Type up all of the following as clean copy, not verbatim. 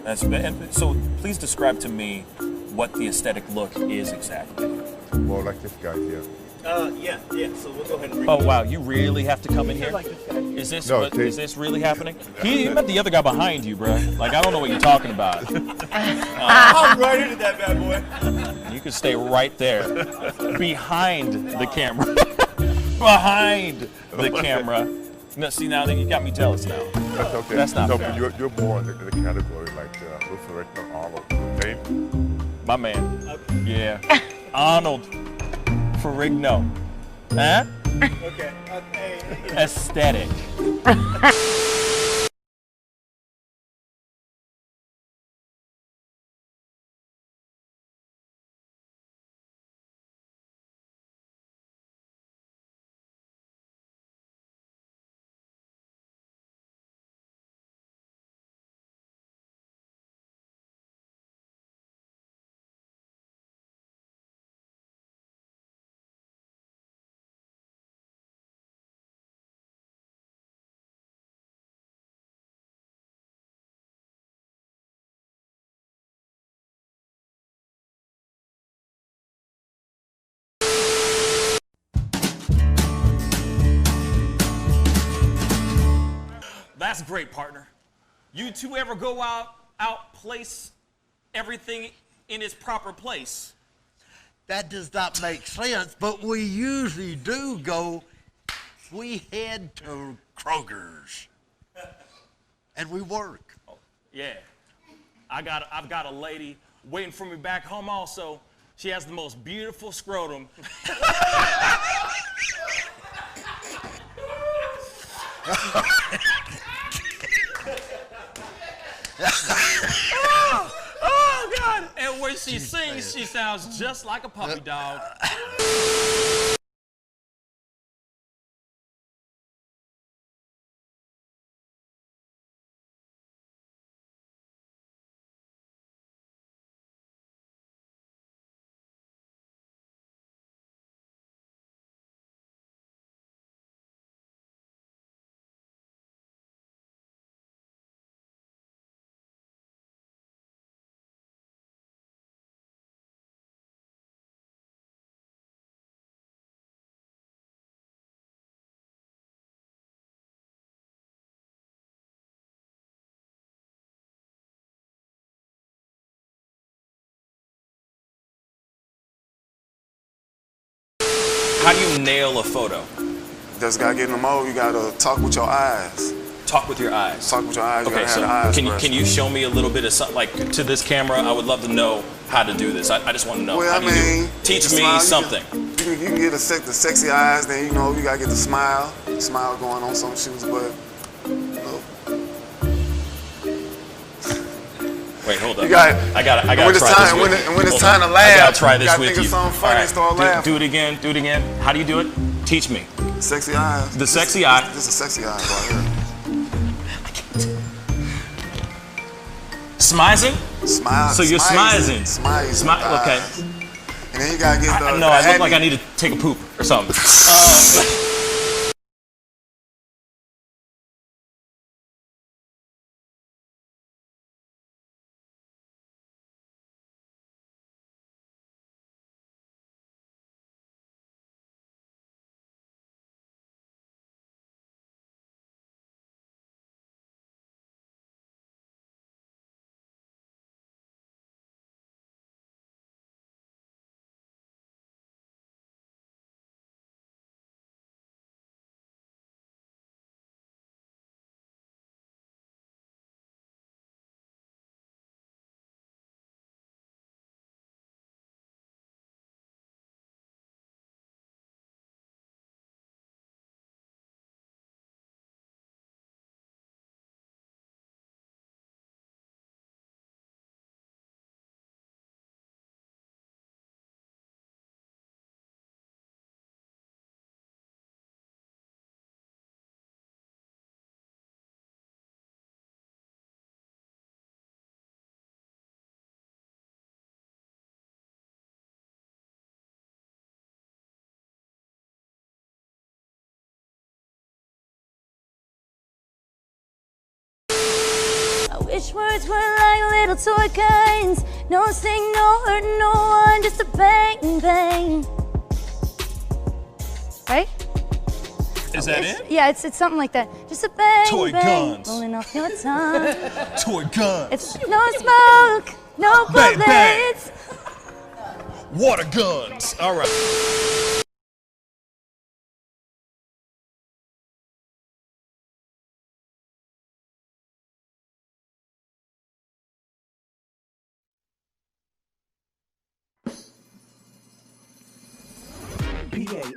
So please describe to me what the aesthetic look is exactly. More like this guy here. Yeah. So we'll go ahead and bring Oh wow, you really have to come in here? like this guy. Is this No, is this really happening? He met the other guy behind you, bro. Like I don't know what you're talking about. I'm right into that bad boy. You can stay right there, behind the camera, behind the camera. No, see now that you got me jealous now. That's okay. That's not so fair. You're more in the category like Wilson Reckner, Arnold, name? My man. Yeah. Arnold Ferrigno. Huh? Okay. Aesthetic. That's great, partner. You two ever go out place everything in its proper place? That does not make sense, but we usually do go. We head to Kroger's, and we work. Oh, yeah. I've got a lady waiting for me back home also. She has the most beautiful scrotum. Oh, God. And when she sings, she sounds just like a puppy dog. How do you nail a photo? Just gotta get in the mode. You gotta talk with your eyes. Talk with your eyes. Talk with your eyes. You Okay, gotta so have the eyes can you show me a little bit of something, like to this camera? I would love to know how to do this. I just want to know. Well, How I do you do it? mean, Teach the me smile, something. You can get the sexy eyes. Then you know you gotta get the smile going on some shoes, but you know. Wait, hold up. You got. I got when try it's this time, with when, you. it, when it's Hold time on. to laugh, I gotta try you this gotta with think you. of something funny All and start laughing. Do it again. Do it again. How do you do it? Teach me. Sexy eyes. The sexy eye. This is sexy eyes right here. Smizing? Smile. So you're smizing. Smile. Okay. And then you gotta get the. No, I look like I need to take a poop or something. wish words were like little toy guns. No sting, no hurt, no one, just a bang, bang. Right? Is that it? Yeah, it's something like that. Just a bang, Toy bang, guns. rolling off your tongue. Toy guns. It's no smoke, no Bang, bang. bullets. Water guns. All right.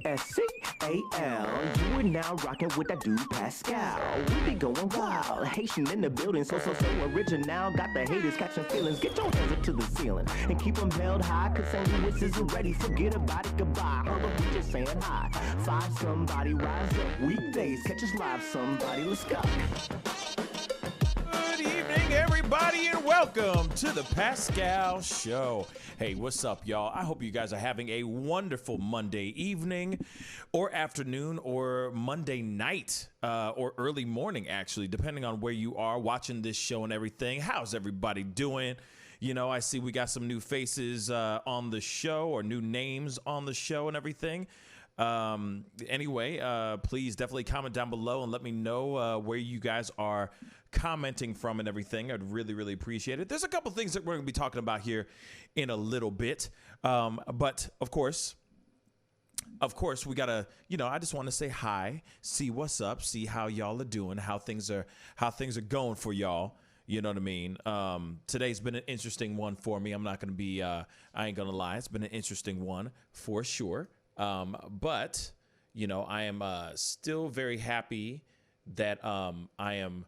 Pascal, you are now rocking with that dude Pascal. We be going wild, Haitian in the building, so original. Got the haters catching feelings. Get your hands up to the ceiling and keep them held high. Cause St. Louis isn't ready. Forget about it, goodbye. Hold up, we just saying hi. Find somebody, rise up. Weekdays, catch us live. Somebody, let's go. Good evening, everybody, and welcome to the Pascal Show. Hey, what's up, y'all? I hope you guys are having a wonderful Monday evening or afternoon or Monday night or early morning, actually, depending on where you are watching this show and everything. How's everybody doing? You know, I see we got some new faces on the show or new names on the show and everything. Anyway, please definitely comment down below and let me know where you guys are commenting from and everything. I'd really, really appreciate it. There's a couple things that we're going to be talking about here in a little bit. But of course, we got to, you know, I just want to say hi, see what's up, see how y'all are doing, how things are going for y'all. You know what I mean? Today's been an interesting one for me. I'm not going to be, I ain't going to lie. It's been an interesting one for sure. But, you know, I am still very happy that I am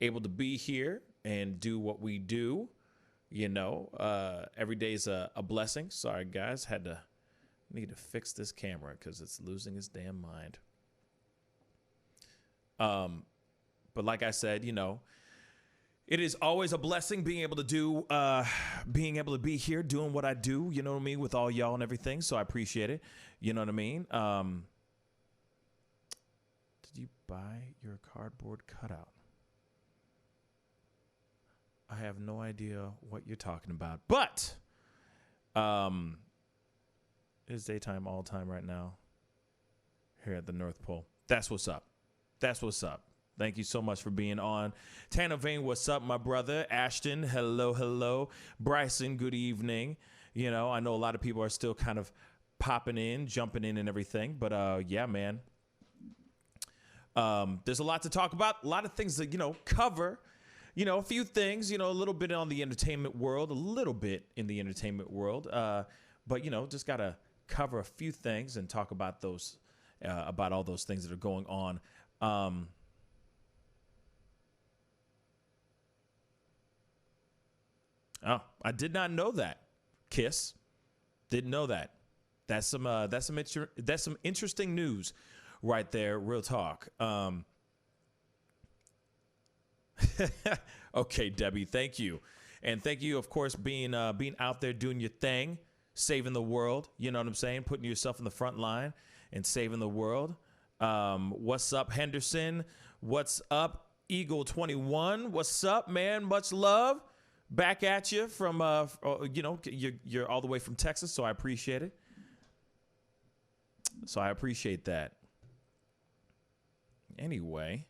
able to be here and do what we do. You know, every day is a blessing. Sorry, guys. Need to fix this camera because it's losing its damn mind. But like I said, you know, it is always a blessing being able to be here doing what I do, you know what I mean, with all y'all and everything. So I appreciate it. You know what I mean? Did you buy your cardboard cutout? I have no idea what you're talking about, but it's daytime all time right now here at the North Pole. That's what's up. That's what's up. Thank you so much for being on. Tanner Vane, what's up, my brother? Ashton, hello, hello. Bryson, good evening. You know, I know a lot of people are still kind of popping in, jumping in and everything, but yeah, man. There's a lot to talk about, a lot of things to, you know, cover. You know, a few things, you know, a little bit on the entertainment world, a little bit in the entertainment world. But, you know, just got to cover a few things and talk about those, about all those things that are going on. Oh, I did not know that. Kiss. Didn't know that. That's some interesting news right there. Real talk. Okay, Debbie, thank you. And thank you, of course, being out there doing your thing, saving the world. You know what I'm saying? Putting yourself in the front line and saving the world. What's up, Henderson? What's up, Eagle 21? What's up, man? Much love. Back at you from, you know, you're all the way from Texas, so I appreciate it. So I appreciate that. Anyway.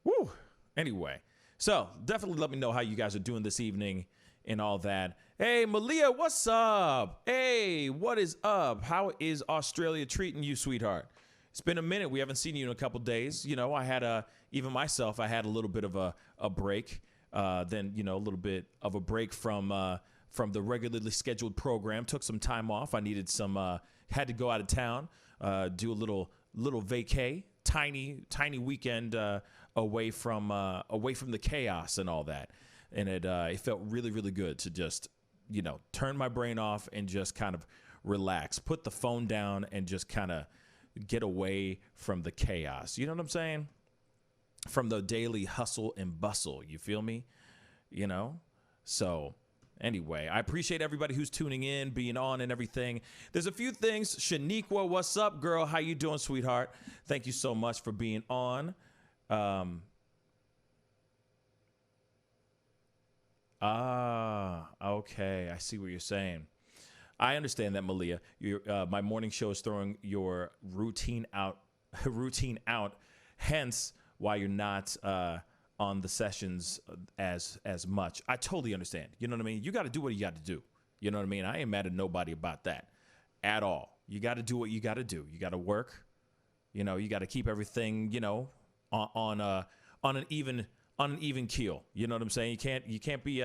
Woo. Anyway. So definitely let me know how you guys are doing this evening and all that. Hey, Malia, what's up? Hey, what is up? How is Australia treating you, sweetheart? It's been a minute. We haven't seen you in a couple days. You know, I had even myself, I had a little bit of a break. Then, you know, a little bit of a break from the regularly scheduled program. Took some time off. I needed some, had to go out of town, do a little vacay, tiny weekend away from the chaos and all that. And it felt really, really good to just, you know, turn my brain off and just kind of relax, put the phone down and just kind of get away from the chaos. You know what I'm saying? From the daily hustle and bustle. You feel me? You know? So anyway, I appreciate everybody who's tuning in, being on and everything. There's a few things. Shaniqua, what's up, girl? How you doing, sweetheart? Thank you so much for being on. Ah, okay. I see what you're saying. I understand that, Malia. My morning show is throwing your routine out, hence why you're not on the sessions as much. I totally understand. You know what I mean? You got to do what you got to do. You know what I mean? I ain't mad at nobody about that at all. You got to do what you got to do. You got to work. You know, you got to keep everything, you know, on an even keel. You know what I'm saying? You can't be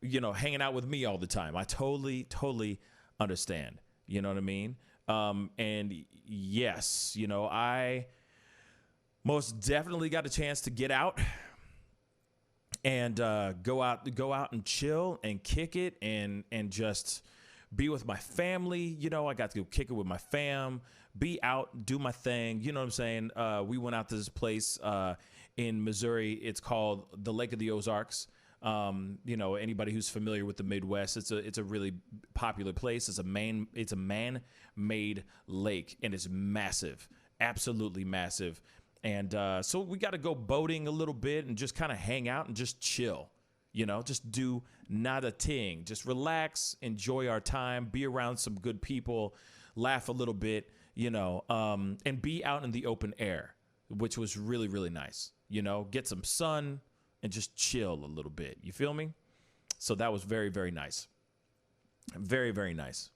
you know, hanging out with me all the time. I totally understand. You know what I mean? And yes, you know, I most definitely got a chance to get out and go out and chill and kick it and just be with my family. You know, I got to go kick it with my fam, be out, do my thing. You know what I'm saying? We went out to this place in Missouri. It's called the Lake of the Ozarks. You know, anybody who's familiar with the Midwest, it's a really popular place. It's a man-made lake, and it's massive, absolutely massive. And so we got to go boating a little bit and just kind of hang out and just chill. You know, just do not a thing. Just relax, enjoy our time, be around some good people, laugh a little bit, you know, and be out in the open air, which was really, really nice. You know, get some sun and just chill a little bit. You feel me? So that was very, very nice. Very, very nice.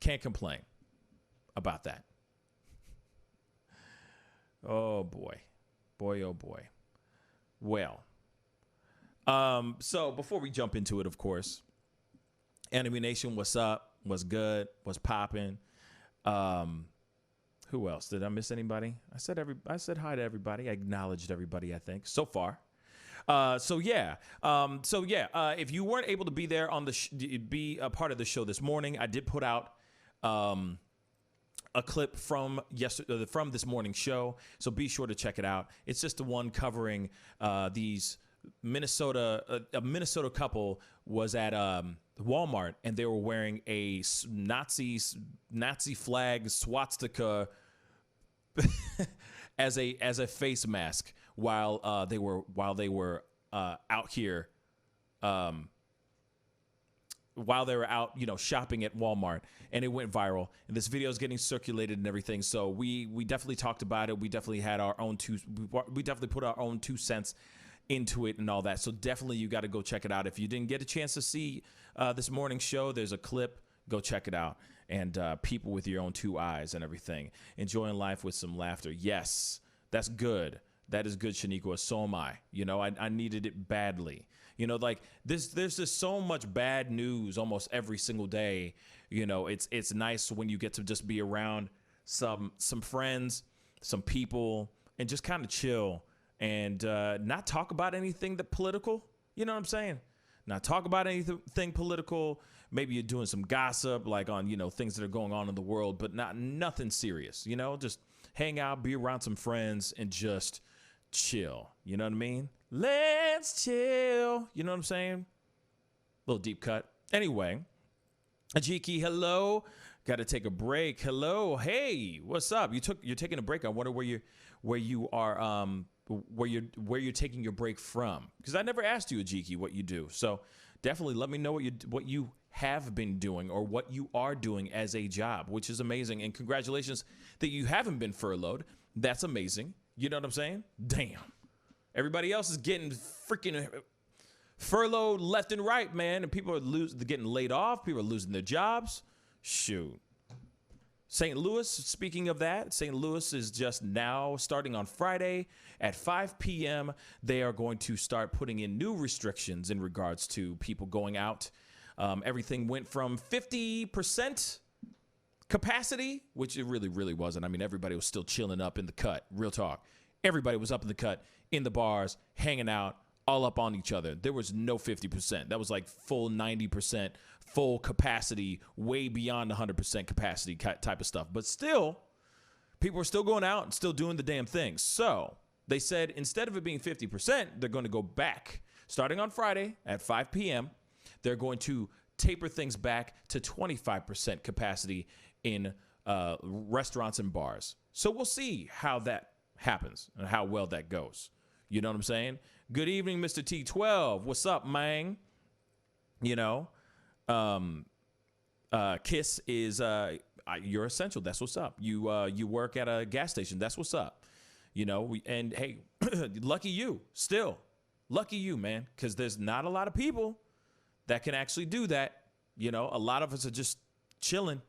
Can't complain about that. Oh, boy. Boy, oh, boy. Well, so before we jump into it, of course, Enemy Nation, what's up? What's good? What's popping? Who else? Did I miss anybody? I said hi to everybody. I acknowledged everybody, I think, so far. If you weren't able to be there on be a part of the show this morning, I did put out a clip from this morning's show, so be sure to check it out. It's just the one covering these Minnesota. A Minnesota couple was at Walmart, and they were wearing a Nazi flag swastika as a face mask while they were out here. While they were out, you know, shopping at Walmart, and it went viral, and this video is getting circulated and everything. So we definitely talked about it. We definitely had our own we definitely put our own 2 cents into it and all that. So definitely you got to go check it out. If you didn't get a chance to see this morning's show, there's a clip. Go check it out. And people with your own 2 eyes and everything. Enjoying life with some laughter. Yes, that's good. That is good, Shaniqua. So am I. You know, I needed it badly. You know, like there's just so much bad news almost every single day. You know, it's nice when you get to just be around some friends, some people, and just kind of chill and not talk about anything that political. You know what I'm saying? Not talk about anything political. Maybe you're doing some gossip, like on, you know, things that are going on in the world, but nothing serious. You know, just hang out, be around some friends, and just chill. You know what I mean? Let's chill. You know what I'm saying? Little deep cut. Anyway, Ajiki, hello. Got to take a break. Hello. Hey, what's up? You're taking a break. I wonder where you are where you're taking your break from, because I never asked you, Ajiki, what you do. So definitely let me know what you have been doing or what you are doing as a job, which is amazing. And congratulations that you haven't been furloughed. That's amazing. You know what I'm saying? Damn. Everybody else is getting freaking furloughed left and right, man. And people are getting laid off. People are losing their jobs. Shoot. St. Louis, speaking of that, St. Louis is just now starting on Friday at 5 p.m. They are going to start putting in new restrictions in regards to people going out. Everything went from 50% capacity, which it really, really wasn't. I mean, everybody was still chilling up in the cut. Real talk. Everybody was up in the cut, in the bars, hanging out, all up on each other. There was no 50%. That was like full 90%, full capacity, way beyond 100% capacity type of stuff. But still, people were still going out and still doing the damn thing. So they said instead of it being 50%, they're going to go back. Starting on Friday at 5 p.m., they're going to taper things back to 25% capacity in restaurants and bars. So we'll see how that happens and how well that goes. You know what I'm saying? Good evening, Mr. T12. What's up, man? You know, Kiss is you're essential. That's what's up. You work at a gas station. That's what's up. You know, and hey, lucky you. Still, lucky you, man, because there's not a lot of people that can actually do that. You know, a lot of us are just chilling.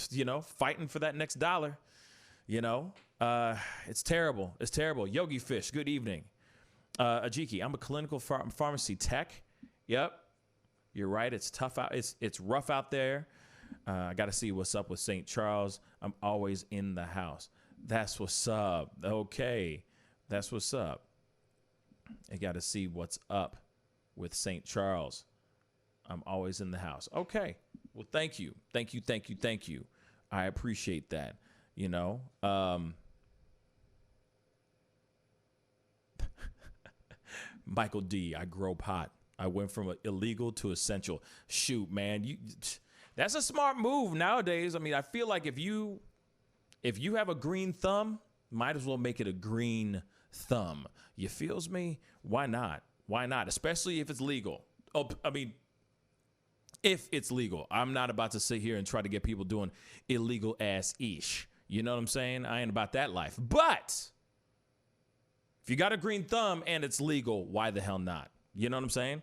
You know, fighting for that next dollar. You know, it's terrible. It's terrible. Yogi Fish. Good evening. Ajiki, I'm a clinical pharmacy tech. Yep. You're right. It's tough out. It's rough out there. I got to see what's up with St. Charles. I'm always in the house. That's what's up. Okay. That's what's up. I got to see what's up with St. Charles. I'm always in the house. Okay. Well, thank you. Thank you. Thank you. Thank you. I appreciate that. You know, Michael D, I grow pot. I went from illegal to essential. Shoot, man, that's a smart move nowadays. I mean, I feel like if you have a green thumb, might as well make it a green thumb. You feels me? Why not? Why not? Especially if it's legal. Oh, I mean, if it's legal. I'm not about to sit here and try to get people doing illegal ass ish. You know what I'm saying? I ain't about that life. But if you got a green thumb and it's legal, why the hell not? You know what I'm saying?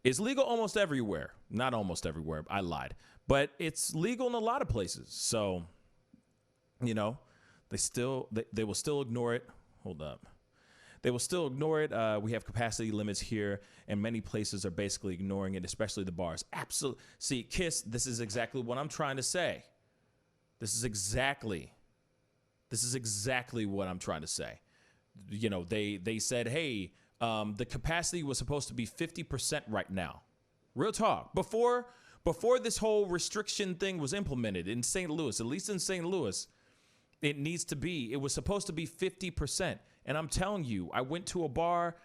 It's legal almost everywhere. Not almost everywhere. I lied. But it's legal in a lot of places. So, you know, they will still ignore it. Hold up. They will still ignore it. We have capacity limits here, and many places are basically ignoring it, especially the bars. Absolutely. See, Kiss, this is exactly what I'm trying to say. This is exactly what I'm trying to say. You know, they said, hey, the capacity was supposed to be 50% right now. Real talk. Before this whole restriction thing was implemented in St. Louis, at least in St. Louis, it was supposed to be 50%. And I'm telling you, I went to a bar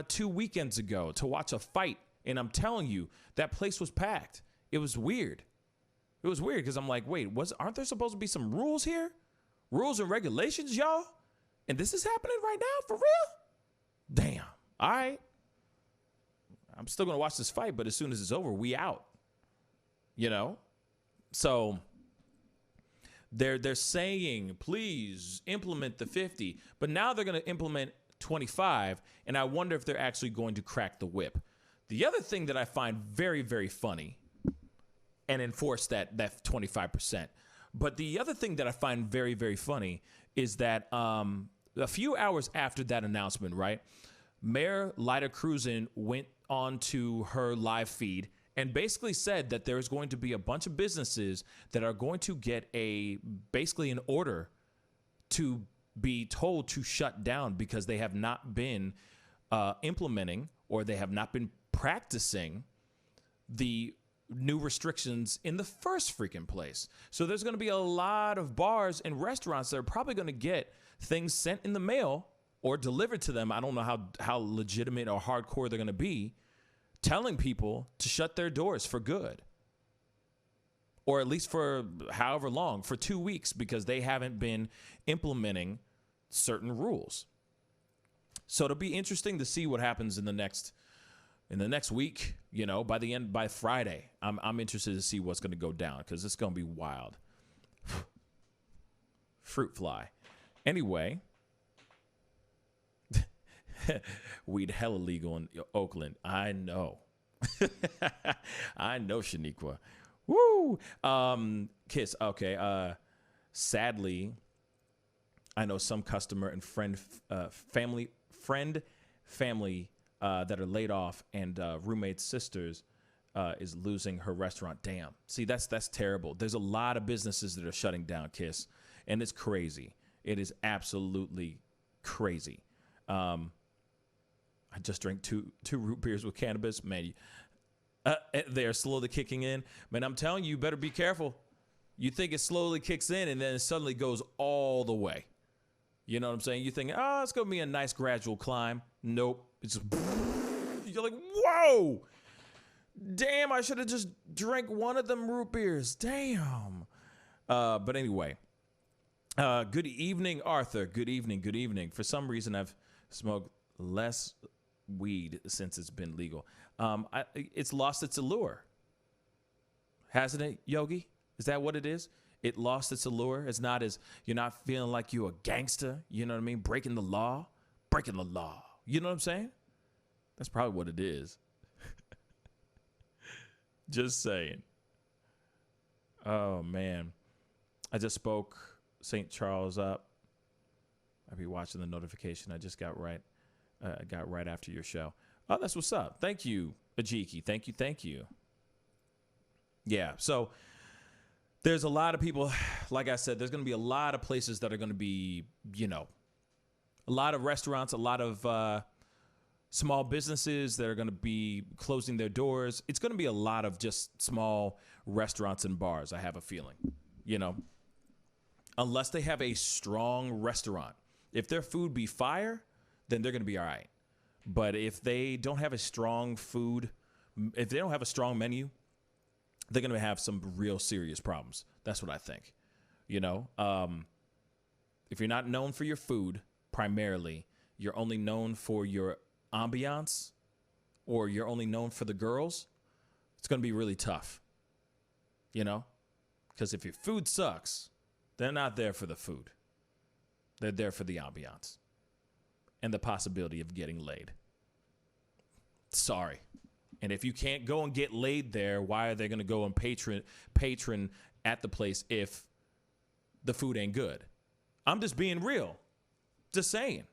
2 weekends ago to watch a fight, and I'm telling you, that place was packed. It was weird. It was weird because I'm like, wait, aren't there supposed to be some rules here? Rules and regulations, y'all? And this is happening right now? For real? Damn. All right. I'm still going to watch this fight, but as soon as it's over, we out. You know? So they're saying, please implement the 50, but now they're going to implement 25, and I wonder if they're actually going to crack the whip. The other thing that I find very, very funny, and enforce that 25%. But the other thing that I find very, very funny is that a few hours after that announcement, right, Mayor Lyda Cruzan went on to her live feed and basically said that there's going to be a bunch of businesses that are going to get basically an order to be told to shut down because they have not been implementing or they have not been practicing the new restrictions in the first freaking place. So there's going to be a lot of bars and restaurants that are probably going to get things sent in the mail or delivered to them. I don't know how legitimate or hardcore they're going to be, telling people to shut their doors for good. Or at least for however long, for 2 weeks, because they haven't been implementing certain rules. So it'll be interesting to see what happens in the next week, you know, by Friday. I'm interested to see what's going to go down because it's going to be wild. Fruit fly. Anyway, weed hella legal in Oakland. I know. I know, Shaniqua. Woo! Kiss. Okay. Sadly, I know some customer and family that are laid off and roommate's sisters is losing her restaurant. Damn. See, that's terrible. There's a lot of businesses that are shutting down, Kiss, and it's crazy. It is absolutely crazy. I just drank two root beers with cannabis. Man, they're slowly kicking in. Man, I'm telling you, you better be careful. You think it slowly kicks in and then it suddenly goes all the way. You know what I'm saying? You think, oh, it's going to be a nice gradual climb. Nope. It's just, you're like, whoa. Damn, I should have just drank one of them root beers. Damn. But anyway, good evening, Arthur. Good evening. Good evening. For some reason, I've smoked less weed since it's been legal. It's lost its allure, hasn't it, Yogi? Is that what it is? It lost its allure. It's not as, you're not feeling like you're a gangster. You know what I mean? Breaking the law. You know what I'm saying? That's probably what it is. Just saying. Oh, man. I just spoke St. Charles up. I'll be watching the notification. I just got right after your show. Oh, that's what's up. Thank you, Ajiki. Thank you. Yeah, so there's a lot of people, like I said, there's going to be a lot of places that are going to be, a lot of restaurants, a lot of small businesses that are going to be closing their doors. It's going to be a lot of just small restaurants and bars, I have a feeling, unless they have a strong restaurant. If their food be fire, then they're going to be all right. But if they don't have a strong menu, they're going to have some real serious problems. That's what I think. If you're not known for your food, primarily, you're only known for your ambiance, or you're only known for the girls, it's going to be really tough. Because if your food sucks, they're not there for the food. They're there for the ambiance and the possibility of getting laid. Sorry. And if you can't go and get laid there, why are they going to go and patron at the place if the food ain't good? I'm just being real. Just saying.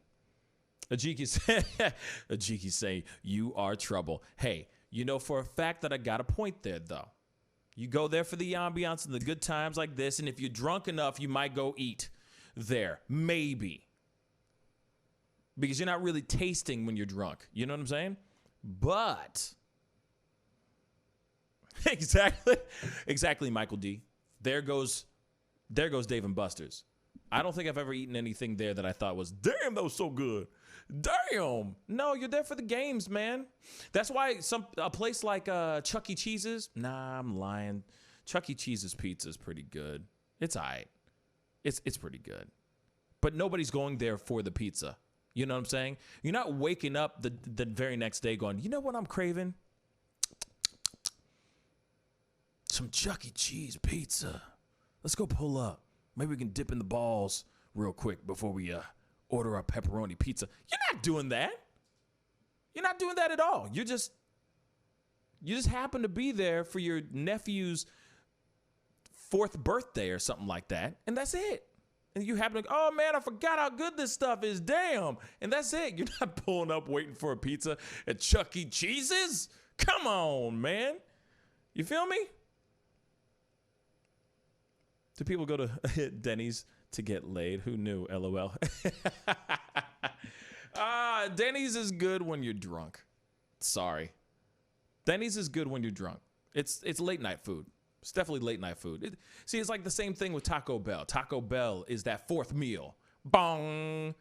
Ajiki say, you are trouble. Hey, for a fact that I got a point there, though. You go there for the ambiance and the good times like this, and if you're drunk enough, you might go eat there. Maybe. Because you're not really tasting when you're drunk. You know what I'm saying? But exactly, Michael D. There goes Dave and Buster's. I don't think I've ever eaten anything there that I thought was, damn, that was so good. Damn. No, you're there for the games, man. That's why a place like Chuck E. Cheese's, nah, I'm lying. Chuck E. Cheese's pizza is pretty good. It's all right. It's pretty good. But nobody's going there for the pizza. You know what I'm saying? You're not waking up the very next day going, you know what I'm craving? Some Chuck E. Cheese pizza. Let's go pull up. Maybe we can dip in the balls real quick before we order our pepperoni pizza. You're not doing that. You're not doing that at all. You just happen to be there for your nephew's 4th birthday or something like that, and that's it. And you happen to, oh man, I forgot how good this stuff is. Damn. And that's it. You're not pulling up waiting for a pizza at Chuck E. Cheese's. Come on, man. You feel me? Do people go to Denny's to get laid? Who knew? LOL. Denny's is good when you're drunk. Sorry. Denny's is good when you're drunk. It's late night food. It's definitely late night food. It's like the same thing with Taco Bell. Taco Bell is that 4th meal. Bong.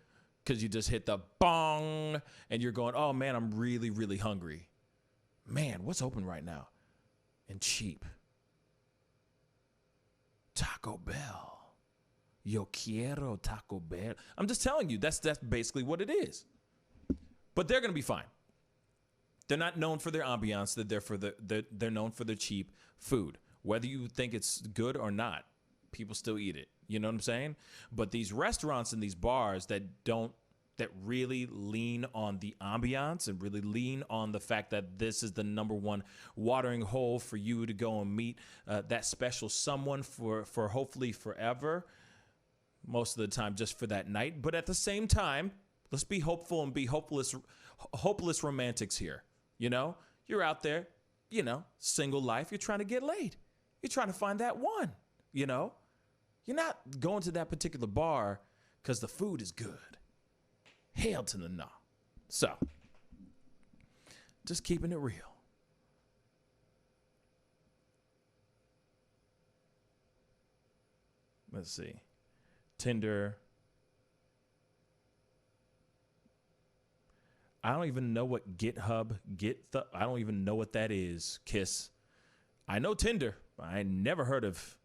Because you just hit the bong. And you're going, oh, man, I'm really, really hungry. Man, what's open right now? And cheap. Taco Bell. Yo quiero Taco Bell. I'm just telling you, that's basically what it is. But they're going to be fine. They're not known for their ambiance. They're known for their cheap food. Whether you think it's good or not, people still eat it. You know what I'm saying? But these restaurants and these bars that really lean on the ambiance and really lean on the fact that this is the number one watering hole for you to go and meet that special someone for hopefully forever, most of the time just for that night. But at the same time, let's be hopeful and be hopeless romantics here. You're out there, single life. You're trying to get laid. You're trying to find that one, You're not going to that particular bar because the food is good. Hail to the no. So, just keeping it real. Let's see. Tinder. I don't even know what GitHub, I don't even know what that is, Kiss. I know Tinder. I never heard of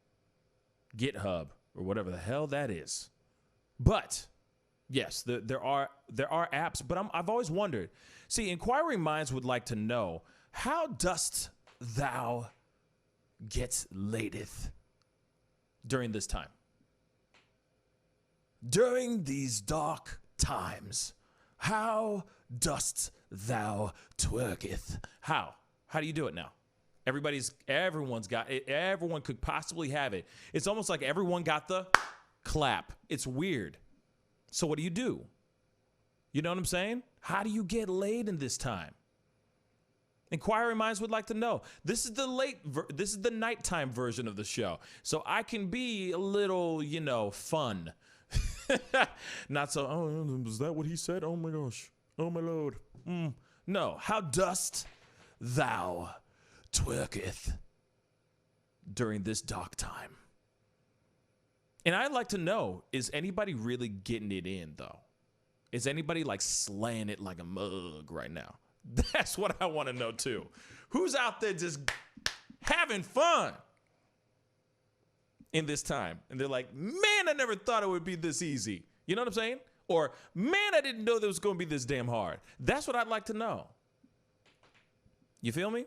GitHub or whatever the hell that is. But Yes, there are apps, but I've always wondered. See, inquiring minds would like to know, how dost thou get ladeth during this time? During these dark times, how dost thou twerketh? How do you do it now? Everyone's got it. Everyone could possibly have it. It's almost like everyone got the clap. It's weird. So what do? You know what I'm saying? How do you get laid in this time? Inquiring minds would like to know. This is the nighttime version of the show. So I can be a little, fun. Not so, oh, was that what he said? Oh my gosh. Oh my Lord. No. How dost thou twerketh during this dark time? And I'd like to know, is anybody really getting it in, though? Is anybody like slaying it like a mug right now? That's what I want to know, too. Who's out there just having fun in this time? And they're like, man, I never thought it would be this easy. You know what I'm saying? Or, man, I didn't know that it was going to be this damn hard. That's what I'd like to know. You feel me?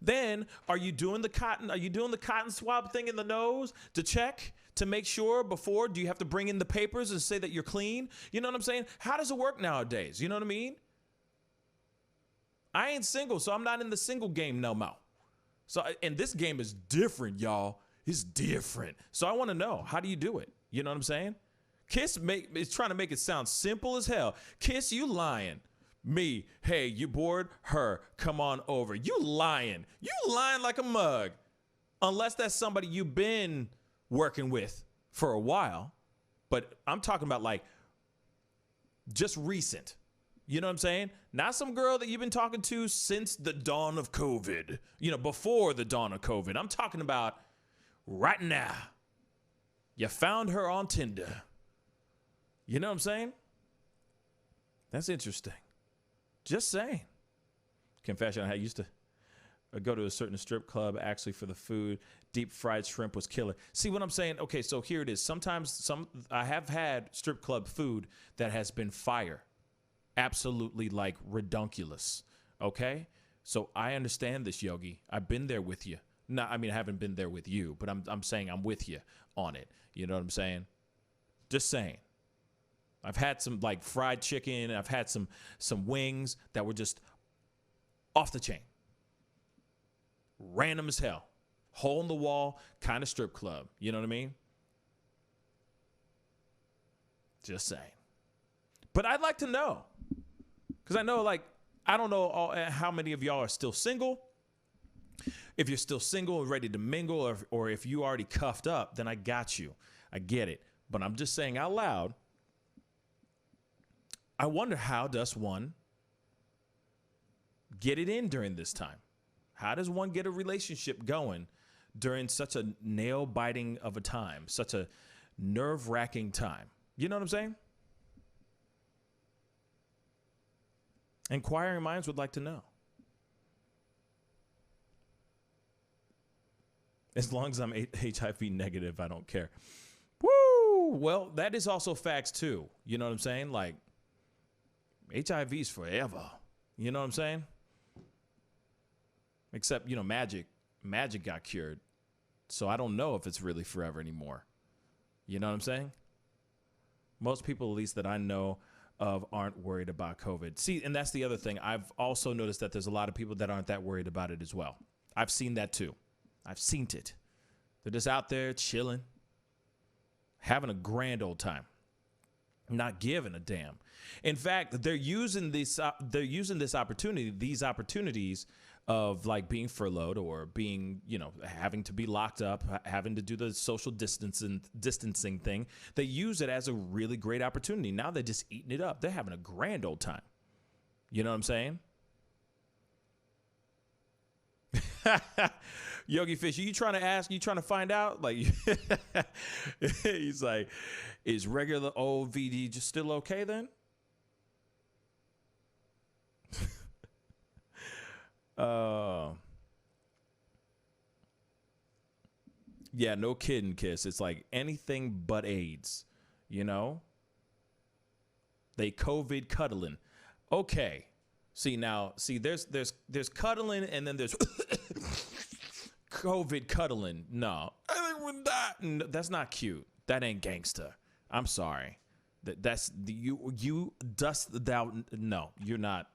Then, are you doing the cotton swab thing in the nose to check, to make sure before? Do you have to bring in the papers and say that you're clean? You know what I'm saying? How does it work nowadays? You know what I mean? I ain't single, so I'm not in the single game no more. So, and this game is different, y'all. It's different. So I want to know, how do you do it? You know what I'm saying? Kiss is trying to make it sound simple as hell. Kiss, you lying. Me, hey, you bored? Her, come on over. You lying. You lying like a mug. Unless that's somebody you've been working with for a while. But I'm talking about like just recent. You know what I'm saying? Not some girl that you've been talking to since the dawn of COVID. Before the dawn of COVID. I'm talking about right now. You found her on Tinder. You know what I'm saying? That's interesting. Just saying. Confession, I used to go to a certain strip club actually for the food. Deep fried shrimp was killer. See what I'm saying? Okay, so here it is. Sometimes I have had strip club food that has been fire. Absolutely like redunculous. Okay? So I understand this, Yogi. I've been there with you. I haven't been there with you, but I'm saying I'm with you on it. You know what I'm saying? Just saying. I've had some like fried chicken. I've had some wings that were just off the chain. Random as hell. Hole in the wall kind of strip club. You know what I mean? Just saying. But I'd like to know. Because I know, I don't know how many of y'all are still single. If you're still single and ready to mingle, or if you already cuffed up, then I got you. I get it. But I'm just saying out loud, I wonder, how does one get it in during this time? How does one get a relationship going during such a nail-biting of a time, such a nerve-wracking time? You know what I'm saying? Inquiring minds would like to know. As long as I'm HIV negative, I don't care. Woo! Well, that is also facts, too. You know what I'm saying? Like, HIV's forever. You know what I'm saying? Except, Magic got cured. So I don't know if it's really forever anymore. You know what I'm saying? Most people, at least that I know of, aren't worried about COVID. See, and that's the other thing. I've also noticed that there's a lot of people that aren't that worried about it as well. I've seen that too. I've seen it. They're just out there chilling, having a grand old time, not giving a damn. In fact, they're using this opportunity, these opportunities of like being furloughed or being, having to be locked up, having to do the social distancing thing. They use it as a really great opportunity. Now they're just eating it up. They're having a grand old time. You know what I'm saying? Yogi Fish, are you trying to ask? You trying to find out? Like, he's like, is regular old VD just still okay then? Yeah, no kidding, Kiss. It's like anything but AIDS, you know? They COVID cuddling. Okay. See, there's cuddling and then there's COVID cuddling. No, I think we're not. No, that's not cute. That ain't gangster. I'm sorry. That's you dust thou. No, you're not.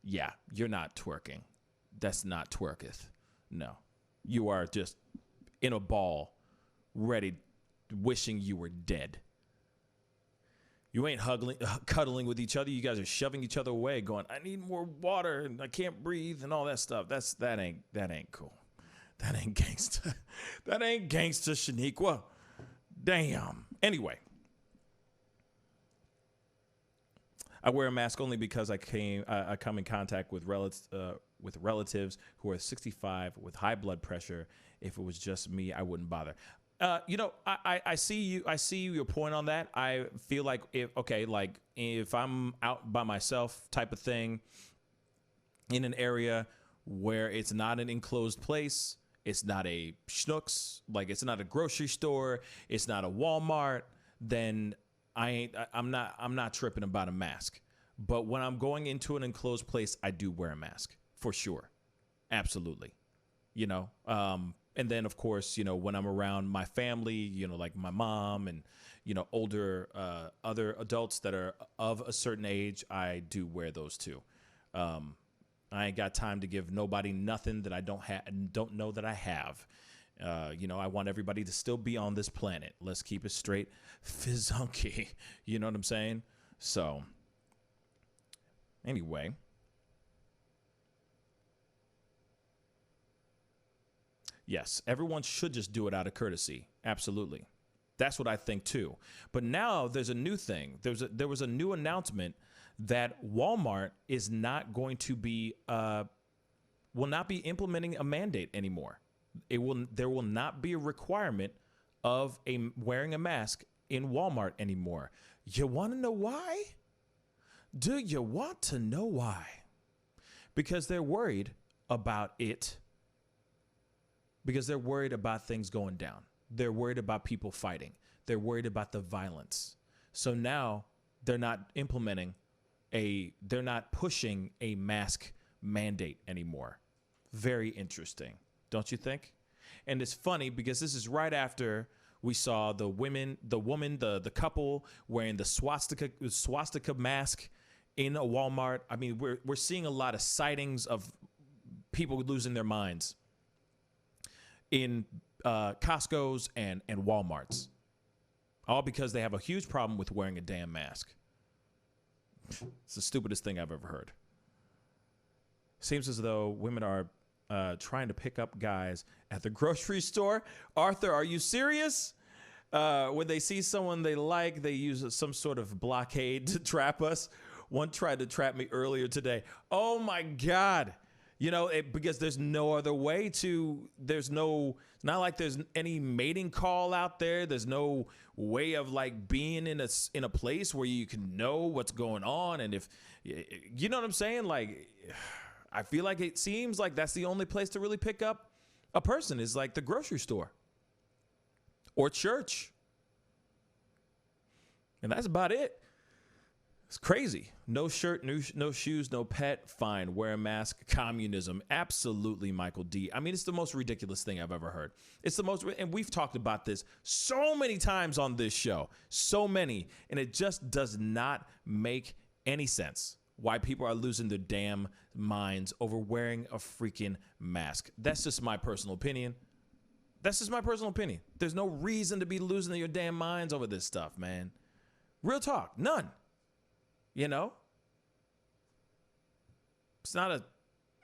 Yeah, you're not twerking. That's not twerketh. No, you are just in a ball, ready, wishing you were dead. You ain't cuddling with each other. You guys are shoving each other away, going, "I need more water and I can't breathe," and all that stuff. That ain't cool. That ain't gangsta. That ain't gangsta, Shaniqua. Damn. Anyway, I wear a mask only because I come in contact with relatives who are 65 with high blood pressure. If it was just me, I wouldn't bother. I see your point on that. I feel like if I'm out by myself type of thing in an area where it's not an enclosed place, it's not a Schnucks, like it's not a grocery store, it's not a Walmart, then I'm not tripping about a mask. But when I'm going into an enclosed place, I do wear a mask for sure. Absolutely. And then, of course, when I'm around my family, like my mom and, older other adults that are of a certain age, I do wear those too. I ain't got time to give nobody nothing that I don't know that I have. I want everybody to still be on this planet. Let's keep it straight fizzunky. You know what I'm saying? So, anyway. Yes, everyone should just do it out of courtesy. Absolutely. That's what I think too. But now there's a new thing. There was a new announcement that Walmart is not going to be will not be implementing a mandate anymore. There will not be a requirement of wearing a mask in Walmart anymore. You want to know why? Do you want to know why? Because they're worried about it. Because they're worried about things going down. They're worried about people fighting. They're worried about the violence. So now they're not they're not pushing a mask mandate anymore. Very interesting, don't you think? And it's funny because this is right after we saw the couple wearing the swastika mask in a Walmart. I mean, we're seeing a lot of sightings of people losing their minds in Costco's and Walmarts, all because they have a huge problem with wearing a damn mask. It's the stupidest thing I've ever heard. Seems as though women are trying to pick up guys at the grocery store. Arthur, are you serious? When they see someone they like, they use some sort of blockade to trap us. One tried to trap me earlier today. Oh my God. Because there's no other way it's not like there's any mating call out there. There's no way of like being in a place where you can know what's going on. And if, you know what I'm saying? Like, I feel like it seems like that's the only place to really pick up a person is like the grocery store or church. And that's about it. It's crazy. No shirt, no shoes, no pet. Fine. Wear a mask. Communism. Absolutely, Michael D. I mean, it's the most ridiculous thing I've ever heard. It's the most, and we've talked about this so many times on this show. So many. And it just does not make any sense why people are losing their damn minds over wearing a freaking mask. That's just my personal opinion. There's no reason to be losing your damn minds over this stuff, man. Real talk. None. It's not a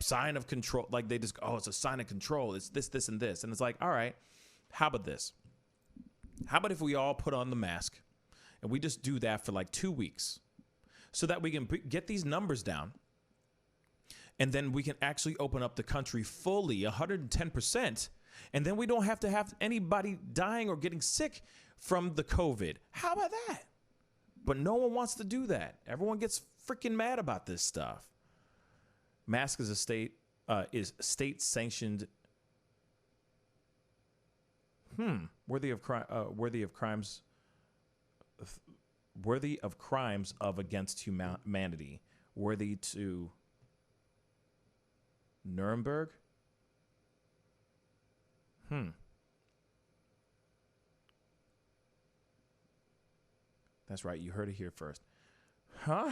sign of control. Like they just, it's a sign of control. It's this, and this. And it's like, all right, how about this? How about if we all put on the mask and we just do that for like 2 weeks so that we can get these numbers down and then we can actually open up the country fully 110%. And then we don't have to have anybody dying or getting sick from the COVID. How about that? But no one wants to do that. Everyone gets freaking mad about this stuff. Mask is state sanctioned. Worthy of crimes. worthy of crimes of against humanity, worthy to Nuremberg. That's right. You heard it here first. Huh?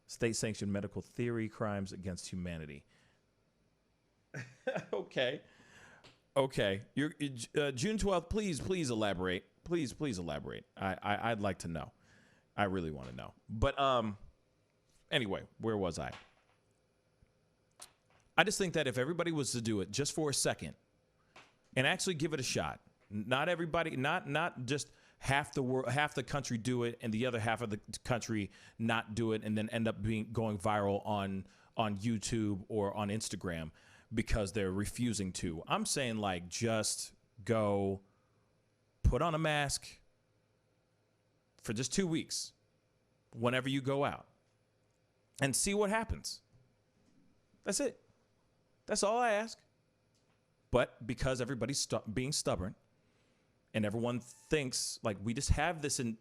State-sanctioned medical theory, crimes against humanity. Okay. You're June 12th. Please elaborate. Please elaborate. I'd like to know. I really want to know. But anyway, where was I? I just think that if everybody was to do it just for a second and actually give it a shot, not everybody, not just half the country do it and the other half of the country not do it and then end up going viral on YouTube or on Instagram because they're refusing to. I'm saying, like, just go put on a mask for just 2 weeks whenever you go out and see what happens. That's it. That's all I ask. But because everybody's being stubborn and everyone thinks like we just have this, and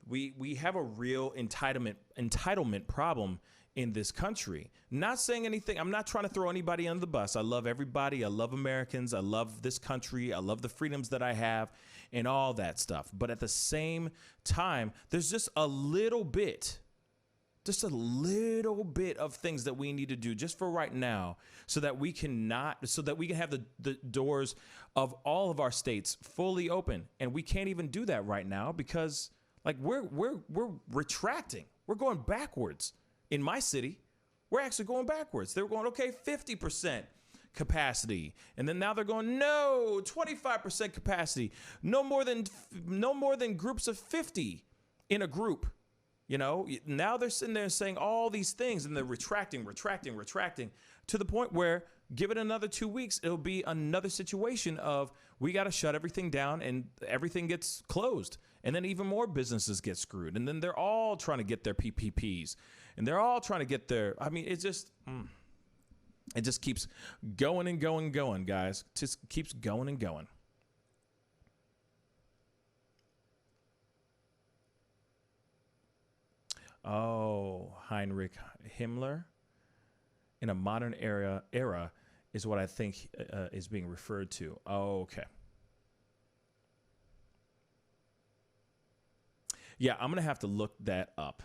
we have a real entitlement problem in this country. Not saying anything. I'm not trying to throw anybody under the bus. I love everybody. I love Americans. I love this country. I love the freedoms that I have and all that stuff. But at the same time, there's just a little bit of things that we need to do just for right now so that we can have the doors of all of our states fully open. And we can't even do that right now because like we're retracting. We're going backwards. In my city, we're actually going backwards. They were going, okay, 50% capacity. And then now they're going, no, 25% capacity. No more than groups of 50 in a group. You know, now they're sitting there saying all these things and they're retracting to the point where give it another 2 weeks. It'll be another situation of we got to shut everything down and everything gets closed. And then even more businesses get screwed. And then they're all trying to get their PPPs and they're all trying to get their, I mean, it just keeps going and going, guys. Just keeps going and going. Oh, Heinrich Himmler in a modern era is what I think is being referred to. Oh, okay. Yeah, I'm going to have to look that up.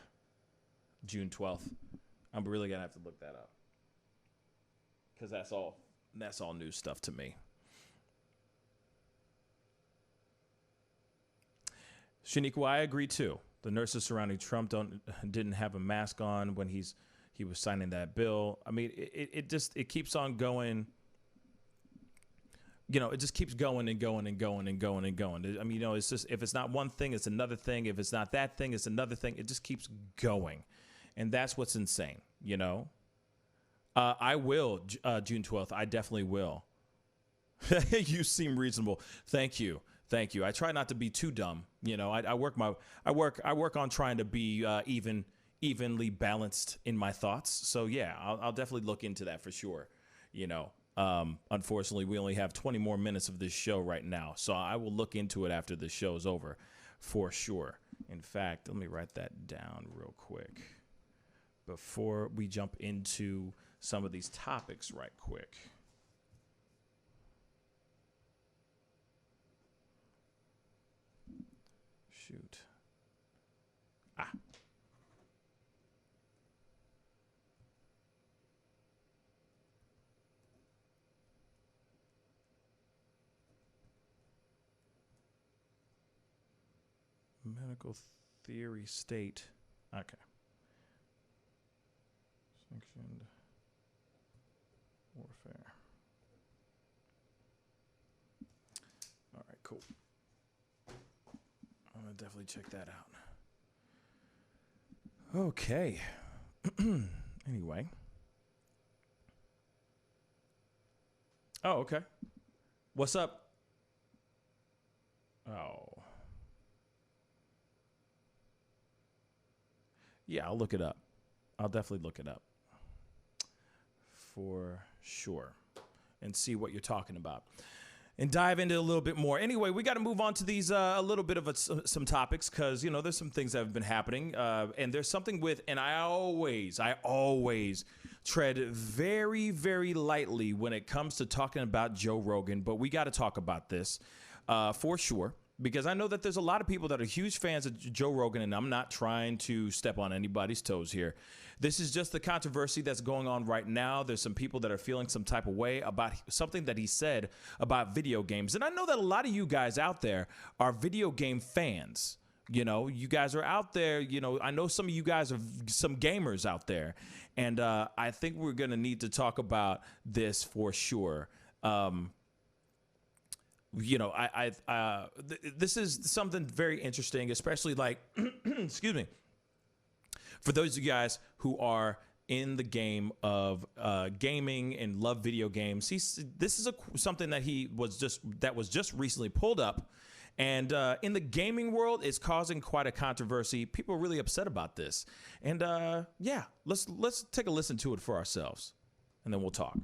June 12th. I'm really going to have to look that up. Because that's all new stuff to me. Shaniqua, I agree too. The nurses surrounding Trump didn't have a mask on when he was signing that bill. I mean, it keeps on going. You know, it just keeps going and going and going and going and going. I mean, you know, it's just, if it's not one thing, it's another thing. If it's not that thing, it's another thing. It just keeps going. And that's what's insane, you know? I will, June 12th. I definitely will. You seem reasonable. Thank you. I try not to be too dumb. You know, I work on trying to be evenly balanced in my thoughts. So yeah, I'll definitely look into that for sure. You know, unfortunately, we only have 20 more minutes of this show right now, so I will look into it after the show's over, for sure. In fact, let me write that down real quick before we jump into some of these topics right quick. Shoot. Medical theory state. Okay. Sanctioned warfare. All right, cool. I'm going to definitely check that out. Okay. Anyway. Oh, okay. What's up? Oh. Yeah, I'll look it up. I'll definitely look it up. For sure. And see what you're talking about. and dive into a little bit more. Anyway, we got to move on to these a little bit of some topics because there's some things that have been happening, and there's something with, and I always tread very, very lightly when it comes to talking about Joe Rogan, but we got to talk about this for sure. Because I know that there's a lot of people that are huge fans of Joe Rogan, and I'm not trying to step on anybody's toes here. This is just the controversy that's going on right now. There's some people that are feeling some type of way about something that he said about video games. And I know that a lot of you guys out there are video game fans. You guys are out there. I know some of you guys are some gamers out there. And I think we're going to need to talk about this for sure. This is something very interesting, especially like, excuse me, for those of you guys who are in the game of gaming and love video games. This is something that was just recently pulled up, and in the gaming world, it's causing quite a controversy. People are really upset about this, and let's take a listen to it for ourselves, and then we'll talk.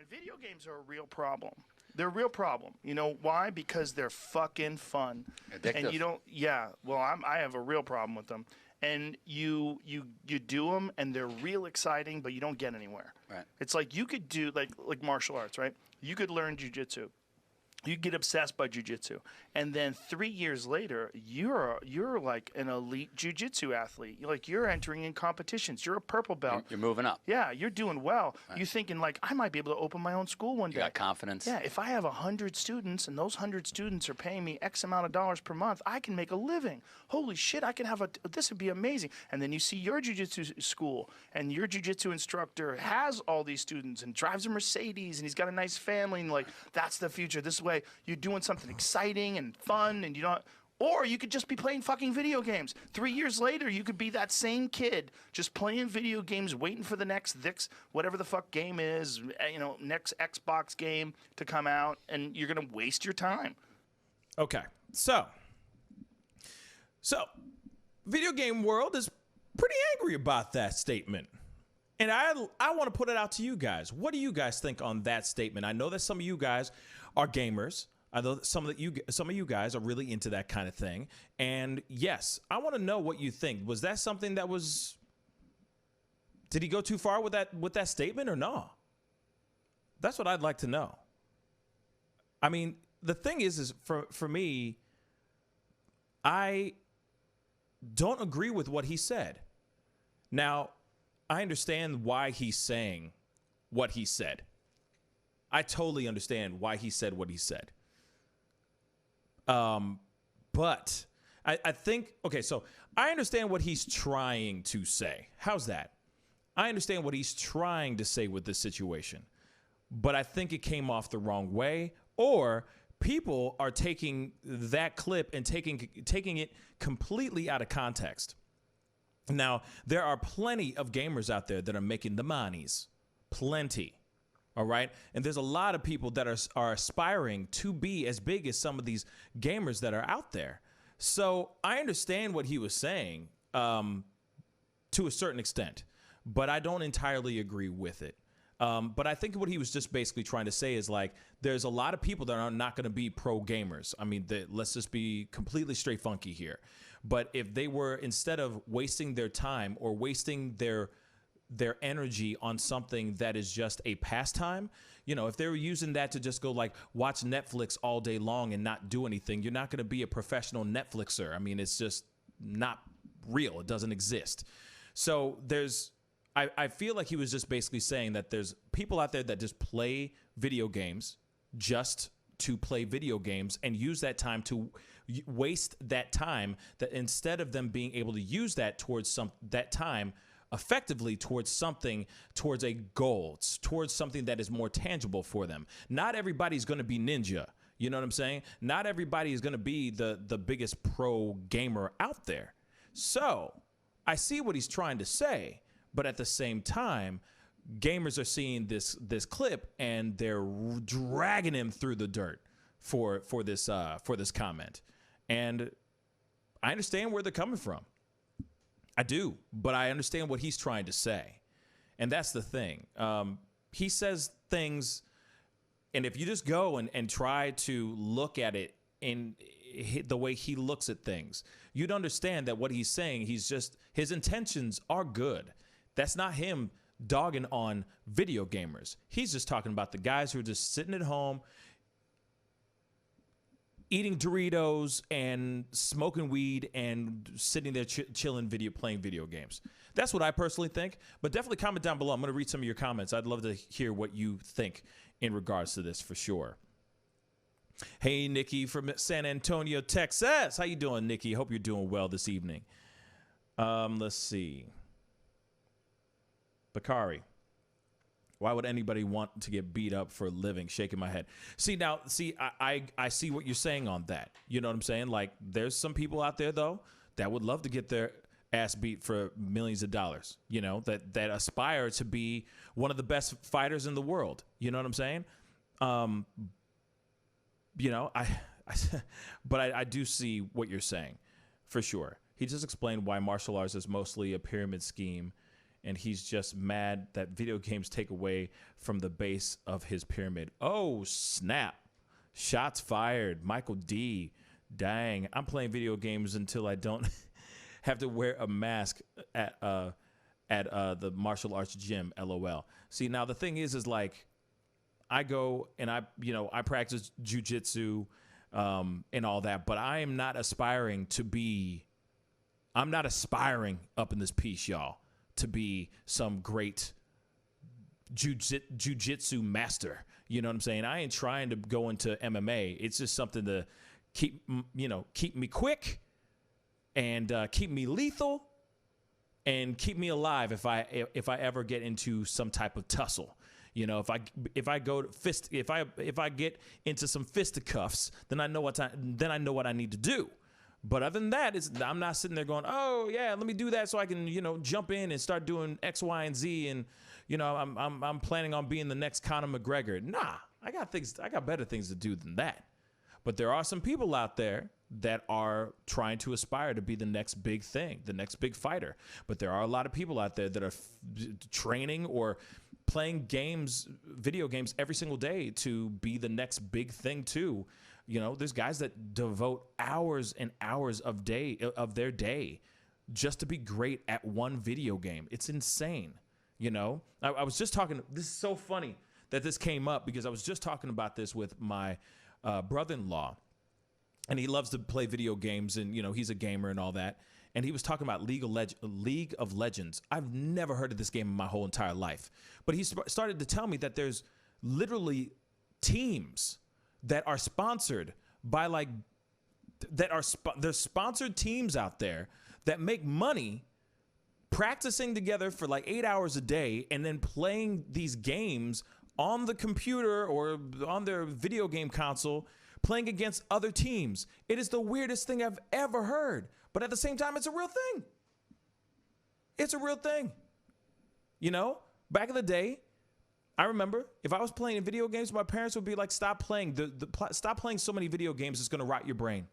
Video games are a real problem. They're a real problem. You know why? Because they're fucking fun. Addictive. And you don't. Yeah. Well, I have a real problem with them. And you do them, and they're real exciting, but you don't get anywhere. Right. It's like you could do like martial arts, right? You could learn jujitsu. You get obsessed by jiu-jitsu, and then 3 years later, you're like an elite jiu-jitsu athlete. You're entering in competitions. You're a purple belt. You're moving up. Yeah, you're doing well. Right. You're thinking I might be able to open my own school one day. You got confidence. Yeah, if I have 100 students and those 100 students are paying me X amount of dollars per month, I can make a living. Holy shit, I can have this would be amazing. And then you see your jiu-jitsu school, and your jiu-jitsu instructor has all these students and drives a Mercedes, and he's got a nice family, and that's the future. This way you're doing something exciting and fun, and or you could just be playing fucking video games. 3 years later, you could be that same kid just playing video games, waiting for the next whatever the fuck game is, next Xbox game to come out, and you're gonna waste your time. Okay, so video game world is pretty angry about that statement. And I want to put it out to you guys. What do you guys think on that statement? I know that some of you guys are gamers. I know that some of you guys are really into that kind of thing. And yes, I want to know what you think. Was that something that was? Did he go too far with that statement or no? That's what I'd like to know. I mean, the thing is for me, I don't agree with what he said. Now, I understand why he's saying what he said. I totally understand why he said what he said. But I think, okay, so I understand what he's trying to say. How's that? I understand what he's trying to say with this situation. But I think it came off the wrong way, or people are taking that clip and taking it completely out of context. Now, there are plenty of gamers out there that are making the monies. Plenty. All right. And there's a lot of people that are aspiring to be as big as some of these gamers that are out there. So I understand what he was saying to a certain extent, but I don't entirely agree with it. But I think what he was just basically trying to say is there's a lot of people that are not going to be pro gamers. I mean, let's just be completely straight funky here. But if they were, instead of wasting their time or wasting their energy on something that is just a pastime, if they were using that to just go watch Netflix all day long and not do anything, you're not going to be a professional Netflixer. I mean, it's just not real. It doesn't exist. So I feel like he was just basically saying that there's people out there that just play video games just to play video games and use that time to waste that time, that instead of them being able to use that towards that time effectively towards a goal, towards something that is more tangible for them. Not everybody's going to be ninja. You know what I'm saying? Not everybody is going to be the biggest pro gamer out there. So I see what he's trying to say, but at the same time, gamers are seeing this clip and they're dragging him through the dirt for this comment. And I understand where they're coming from. I do, but I understand what he's trying to say. And that's the thing. He says things, and if you just go and try to look at it in the way he looks at things, you'd understand that what he's saying, his intentions are good. That's not him dogging on video gamers. He's just talking about the guys who are just sitting at home, eating Doritos and smoking weed and sitting there chilling, playing video games. That's what I personally think. But definitely comment down below. I'm going to read some of your comments. I'd love to hear what you think in regards to this for sure. Hey, Nikki from San Antonio, Texas. How you doing, Nikki? Hope you're doing well this evening. Let's see. Bakari. Why would anybody want to get beat up for a living? Shaking my head. I see what you're saying on that. You know what I'm saying? Like, there's some people out there, though, that would love to get their ass beat for millions of dollars, you know, that aspire to be one of the best fighters in the world. You know what I'm saying? You know, but I do see what you're saying, for sure. He just explained why martial arts is mostly a pyramid scheme, and he's just mad that video games take away from the base of his pyramid. Oh, snap. Shots fired. Michael D. Dang, I'm playing video games until I don't have to wear a mask at the martial arts gym, LOL. See, now the thing is like, I go and I practice jujitsu and all that, but I am not aspiring up in this piece, y'all, to be some great jujitsu master. You know what I'm saying? I ain't trying to go into MMA. It's just something to keep me quick and keep me lethal and keep me alive if I ever get into some type of tussle. You know, if I get into some fisticuffs, then I know what I need to do. But other than that, I'm not sitting there going, oh yeah, let me do that so I can, you know, jump in and start doing X, Y, and Z, and you know, I'm planning on being the next Conor McGregor. Nah, I got better things to do than that. But there are some people out there that are trying to aspire to be the next big thing, the next big fighter. But there are a lot of people out there that are training or playing games, video games every single day to be the next big thing too. You know, there's guys that devote hours and hours of their day just to be great at one video game. It's insane. You know, I was just talking, this is so funny that this came up because I was just talking about this with my brother-in-law, and he loves to play video games, and, you know, he's a gamer and all that. And he was talking about League of Legends. I've never heard of this game in my whole entire life. But he started to tell me that there's literally teams that are sponsored by there's sponsored teams out there that make money practicing together for like 8 hours a day and then playing these games on the computer or on their video game console, playing against other teams. It is the weirdest thing I've ever heard. But at the same time, it's a real thing. It's a real thing. You know, back in the day, I remember if I was playing video games, my parents would be like, stop playing. Stop playing so many video games. It's going to rot your brain.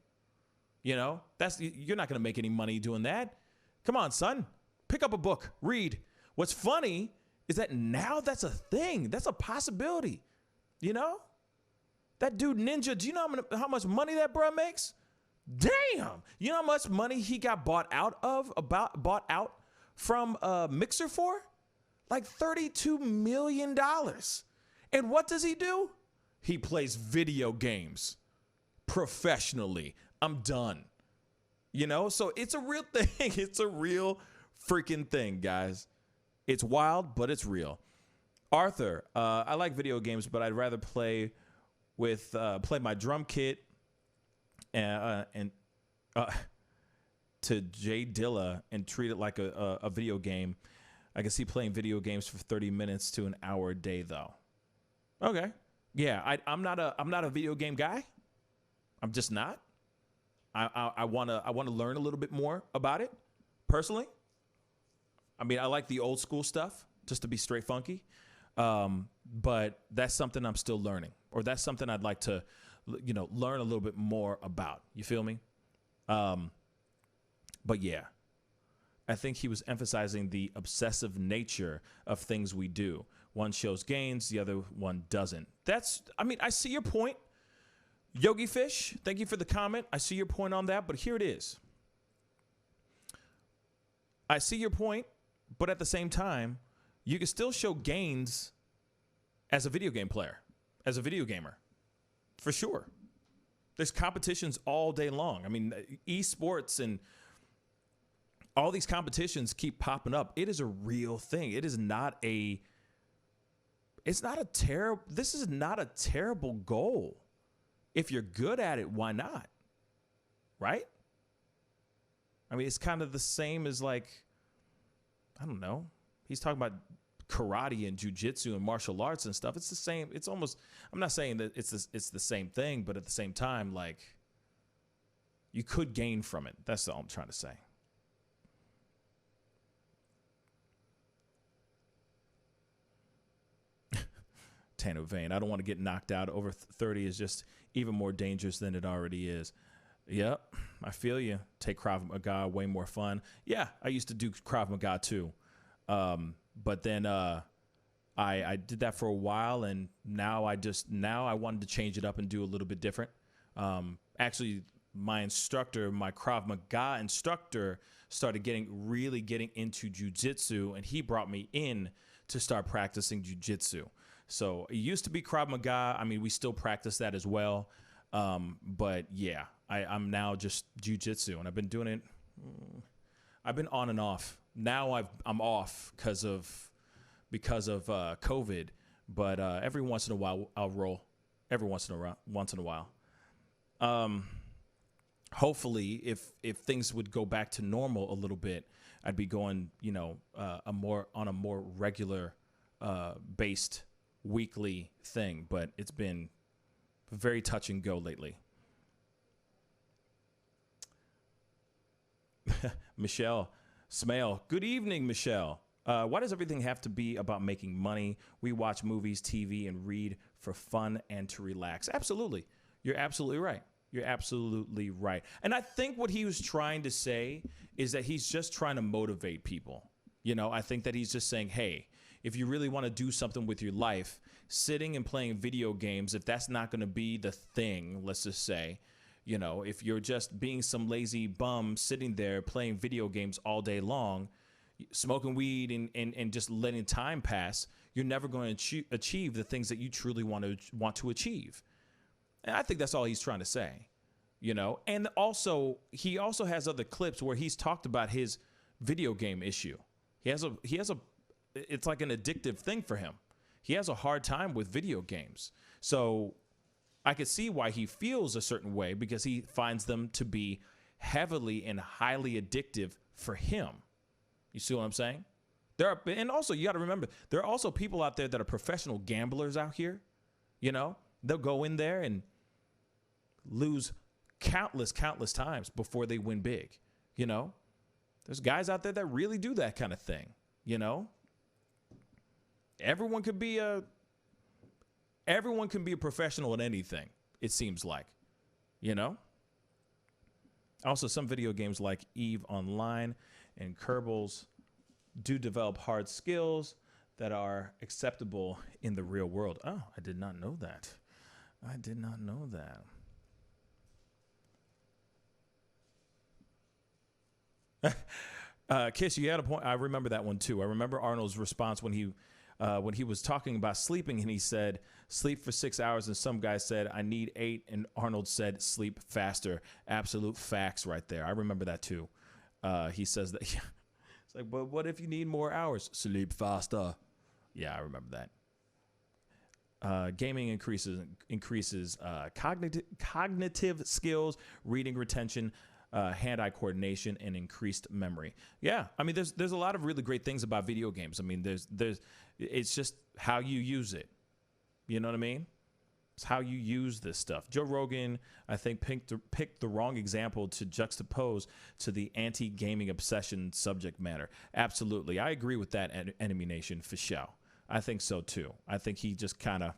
You know, you're not going to make any money doing that. Come on, son. Pick up a book. Read. What's funny is that now that's a thing. That's a possibility. You know? That dude Ninja, do you know how much money that bro makes? Damn. You know how much money he got bought out from Mixer for? Like $32 million. And what does he do? He plays video games professionally. I'm done. You know, so it's a real thing. It's a real freaking thing, guys. It's wild, but it's real. Arthur, I like video games, but I'd rather play my drum kit and to Jay Dilla and treat it like a video game. I can see playing video games for 30 minutes to an hour a day, though. Okay, yeah, I'm not a video game guy. I'm just not. I wanna learn a little bit more about it personally. I mean, I like the old school stuff, just to be straight funky. But that's something I'm still learning, or that's something I'd like to, you know, learn a little bit more about. You feel me? But yeah, I think he was emphasizing the obsessive nature of things we do. One shows gains, the other one doesn't. I see your point. Yogi Fish, thank you for the comment. I see your point on that, but here it is. I see your point, but at the same time, you can still show gains as a video game player, as a video gamer, for sure. There's competitions all day long. I mean, esports and all these competitions keep popping up. It is a real thing. This is not a terrible goal. If you're good at it, why not? Right? I mean, it's kind of the same as like, I don't know. He's talking about karate and jujitsu and martial arts and stuff. It's the same. It's almost, I'm not saying that it's the same thing, but at the same time, like, you could gain from it. That's all I'm trying to say. Tano Vane, I don't want to get knocked out. Over 30 is just even more dangerous than it already is. Yep, I feel you. Take Krav Maga, way more fun. Yeah, I used to do Krav Maga too. But then I did that for a while, and now I wanted to change it up and do a little bit different. Actually, my Krav Maga instructor, started really getting into jiu-jitsu, and he brought me in to start practicing jiu-jitsu. So it used to be Krav Maga. I mean, we still practice that as well. But yeah, I'm now just jiu-jitsu, and I've been doing it. I've been on and off. Now I'm off because of COVID. But every once in a while I'll roll. Every once in a while. Hopefully, if things would go back to normal a little bit, I'd be going, a more regular based weekly thing. But it's been very touch and go lately. Michelle Smale, good evening, Michelle. Why does everything have to be about making money? We watch movies, TV, and read for fun and to relax. Absolutely. You're absolutely right. You're absolutely right. And I think what he was trying to say is that he's just trying to motivate people. I think that he's just saying, hey, if you really want to do something with your life, sitting and playing video games, if that's not going to be the thing, let's just say, if you're just being some lazy bum sitting there playing video games all day long, smoking weed and just letting time pass, you're never going to achieve the things that you truly want to achieve. And I think that's all he's trying to say, And also, he also has other clips where he's talked about his video game issue. It's like an addictive thing for him. He has a hard time with video games. So I could see why he feels a certain way, because he finds them to be heavily and highly addictive for him. You see what I'm saying? And also, you got to remember, there are also people out there that are professional gamblers out here. They'll go in there and lose countless times before they win big. There's guys out there that really do that kind of thing. Everyone can be a professional at anything, it seems like. Also, some video games like EVE Online and Kerbals do develop hard skills that are acceptable in the real world. Oh, I did not know that. Kiss, you had a point. I remember that one too. I remember Arnold's response when he was talking about sleeping, and he said, sleep for 6 hours, and some guy said, I need 8, and Arnold said, sleep faster. Absolute facts right there. I remember that too. He says that. It's like, but what if you need more hours? Sleep faster. Yeah, I remember that. Gaming increases cognitive skills, reading retention, hand-eye coordination, and increased memory. Yeah, I mean, there's a lot of really great things about video games. I mean, it's just how you use it. You know what I mean? It's how you use this stuff. Joe Rogan, I think, picked the wrong example to juxtapose to the anti-gaming obsession subject matter. Absolutely. I agree with that, Enemy Nation, for sure. I think so, too. I think he just kind of,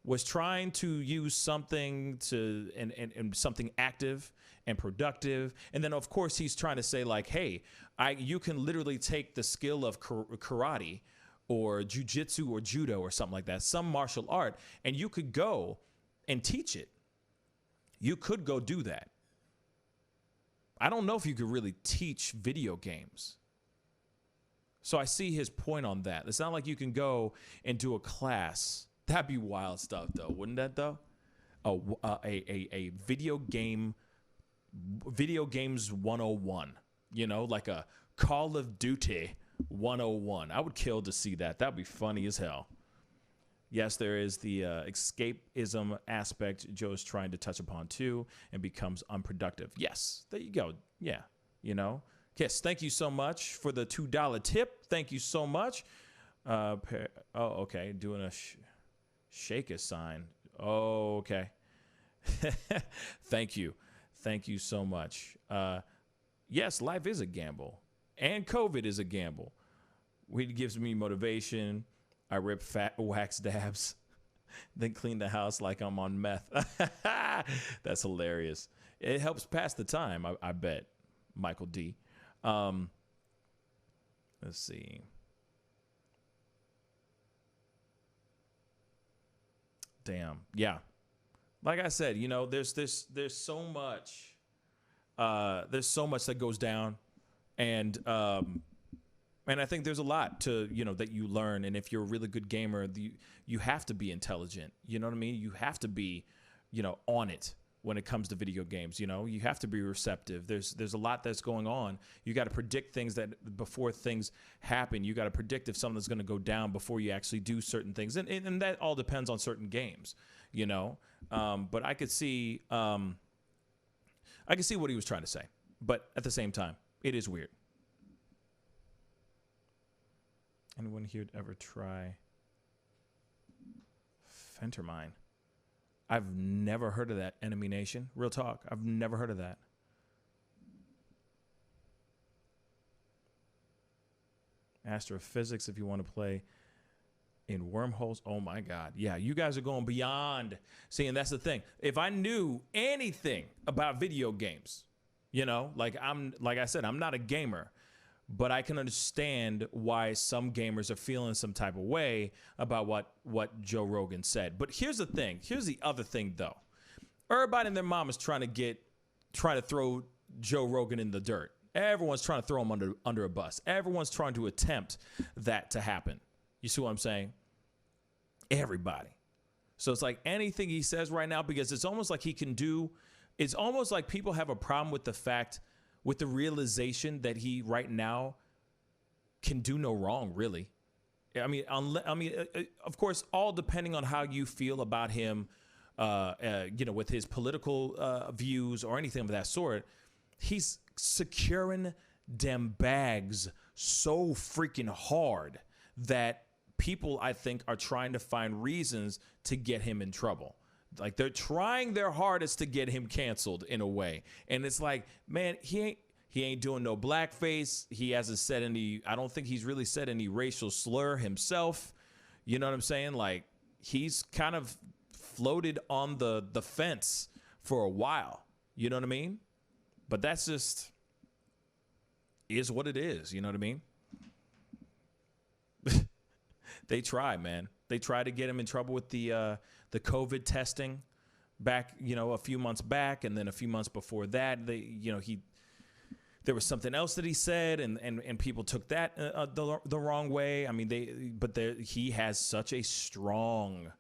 was trying to use something to and something active and productive, and then of course he's trying to say like, hey, you can literally take the skill of karate or jujitsu or judo or something like that, some martial art, and you could go and teach it. You could go do that. I don't know if you could really teach video games. So I see his point on that. It's not like you can go and do a class. That'd be wild stuff, though, wouldn't that, though? A video games 101, you know, like a Call of Duty 101. I would kill to see that. That'd be funny as hell. Yes, there is the escapism aspect Joe's trying to touch upon, too, and becomes unproductive. Yes, there you go. Yeah, you know. Kiss, thank you so much for the $2 tip. Thank you so much. Okay, doing a shake a sign. Oh, okay. Thank you. Thank you so much. Yes, life is a gamble, and COVID is a gamble. Weed gives me motivation. I rip fat wax dabs, then clean the house like I'm on meth. That's hilarious. It helps pass the time, I bet. Michael D. Let's see. Damn. Yeah. Like I said, you know, there's so much that goes down, and I think there's a lot to, you know, that you learn. And if you're a really good gamer, you have to be intelligent. You know what I mean? You have to be, you know, on it when it comes to video games. You know, you have to be receptive. There's a lot that's going on. You got to predict things that before things happen. You got to predict if something's going to go down before you actually do certain things. And that all depends on certain games, you know. But I could see what he was trying to say. But at the same time, it is weird. Anyone here ever try Fentermine? I've never heard of that, Enemy Nation. Real talk. I've never heard of that. Astrophysics, if you want to play in wormholes. Oh, my God. Yeah, you guys are going beyond. See, and that's the thing. If I knew anything about video games, you know, like I said, I'm not a gamer. But I can understand why some gamers are feeling some type of way about what Joe Rogan said. But here's the thing. Here's the other thing, though. Everybody and their mom is trying to throw Joe Rogan in the dirt. Everyone's trying to throw him under a bus. Everyone's trying to attempt that to happen. You see what I'm saying? Everybody. So it's like anything he says right now, because it's almost like it's almost like people have a problem with the realization that he right now can do no wrong, really. I mean, of course, all depending on how you feel about him, you know, with his political views or anything of that sort. He's securing them bags so freaking hard that people, I think, are trying to find reasons to get him in trouble. Like, they're trying their hardest to get him canceled in a way. And it's like, man, he ain't doing no blackface. He hasn't said I don't think he's really said any racial slur himself. You know what I'm saying? Like, he's kind of floated on the fence for a while. You know what I mean? But that's just is what it is. You know what I mean? They try, man. They try to get him in trouble with the COVID testing back, you know, a few months back, and then a few months before that, there was something else that he said, and people took that the wrong way. I mean, he has such a strong,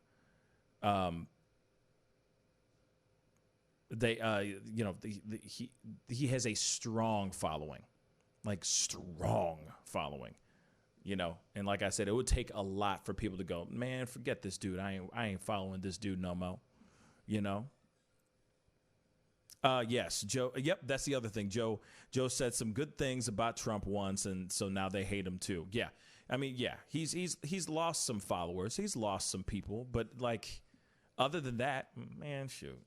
he has a strong following, like strong following. You know, and like I said, it would take a lot for people to go, man, forget this dude. I ain't following this dude no more. You know? Yes, Joe. Yep, that's the other thing. Joe said some good things about Trump once, and so now they hate him too. Yeah. I mean, yeah, he's lost some followers. He's lost some people, but like other than that, man, shoot.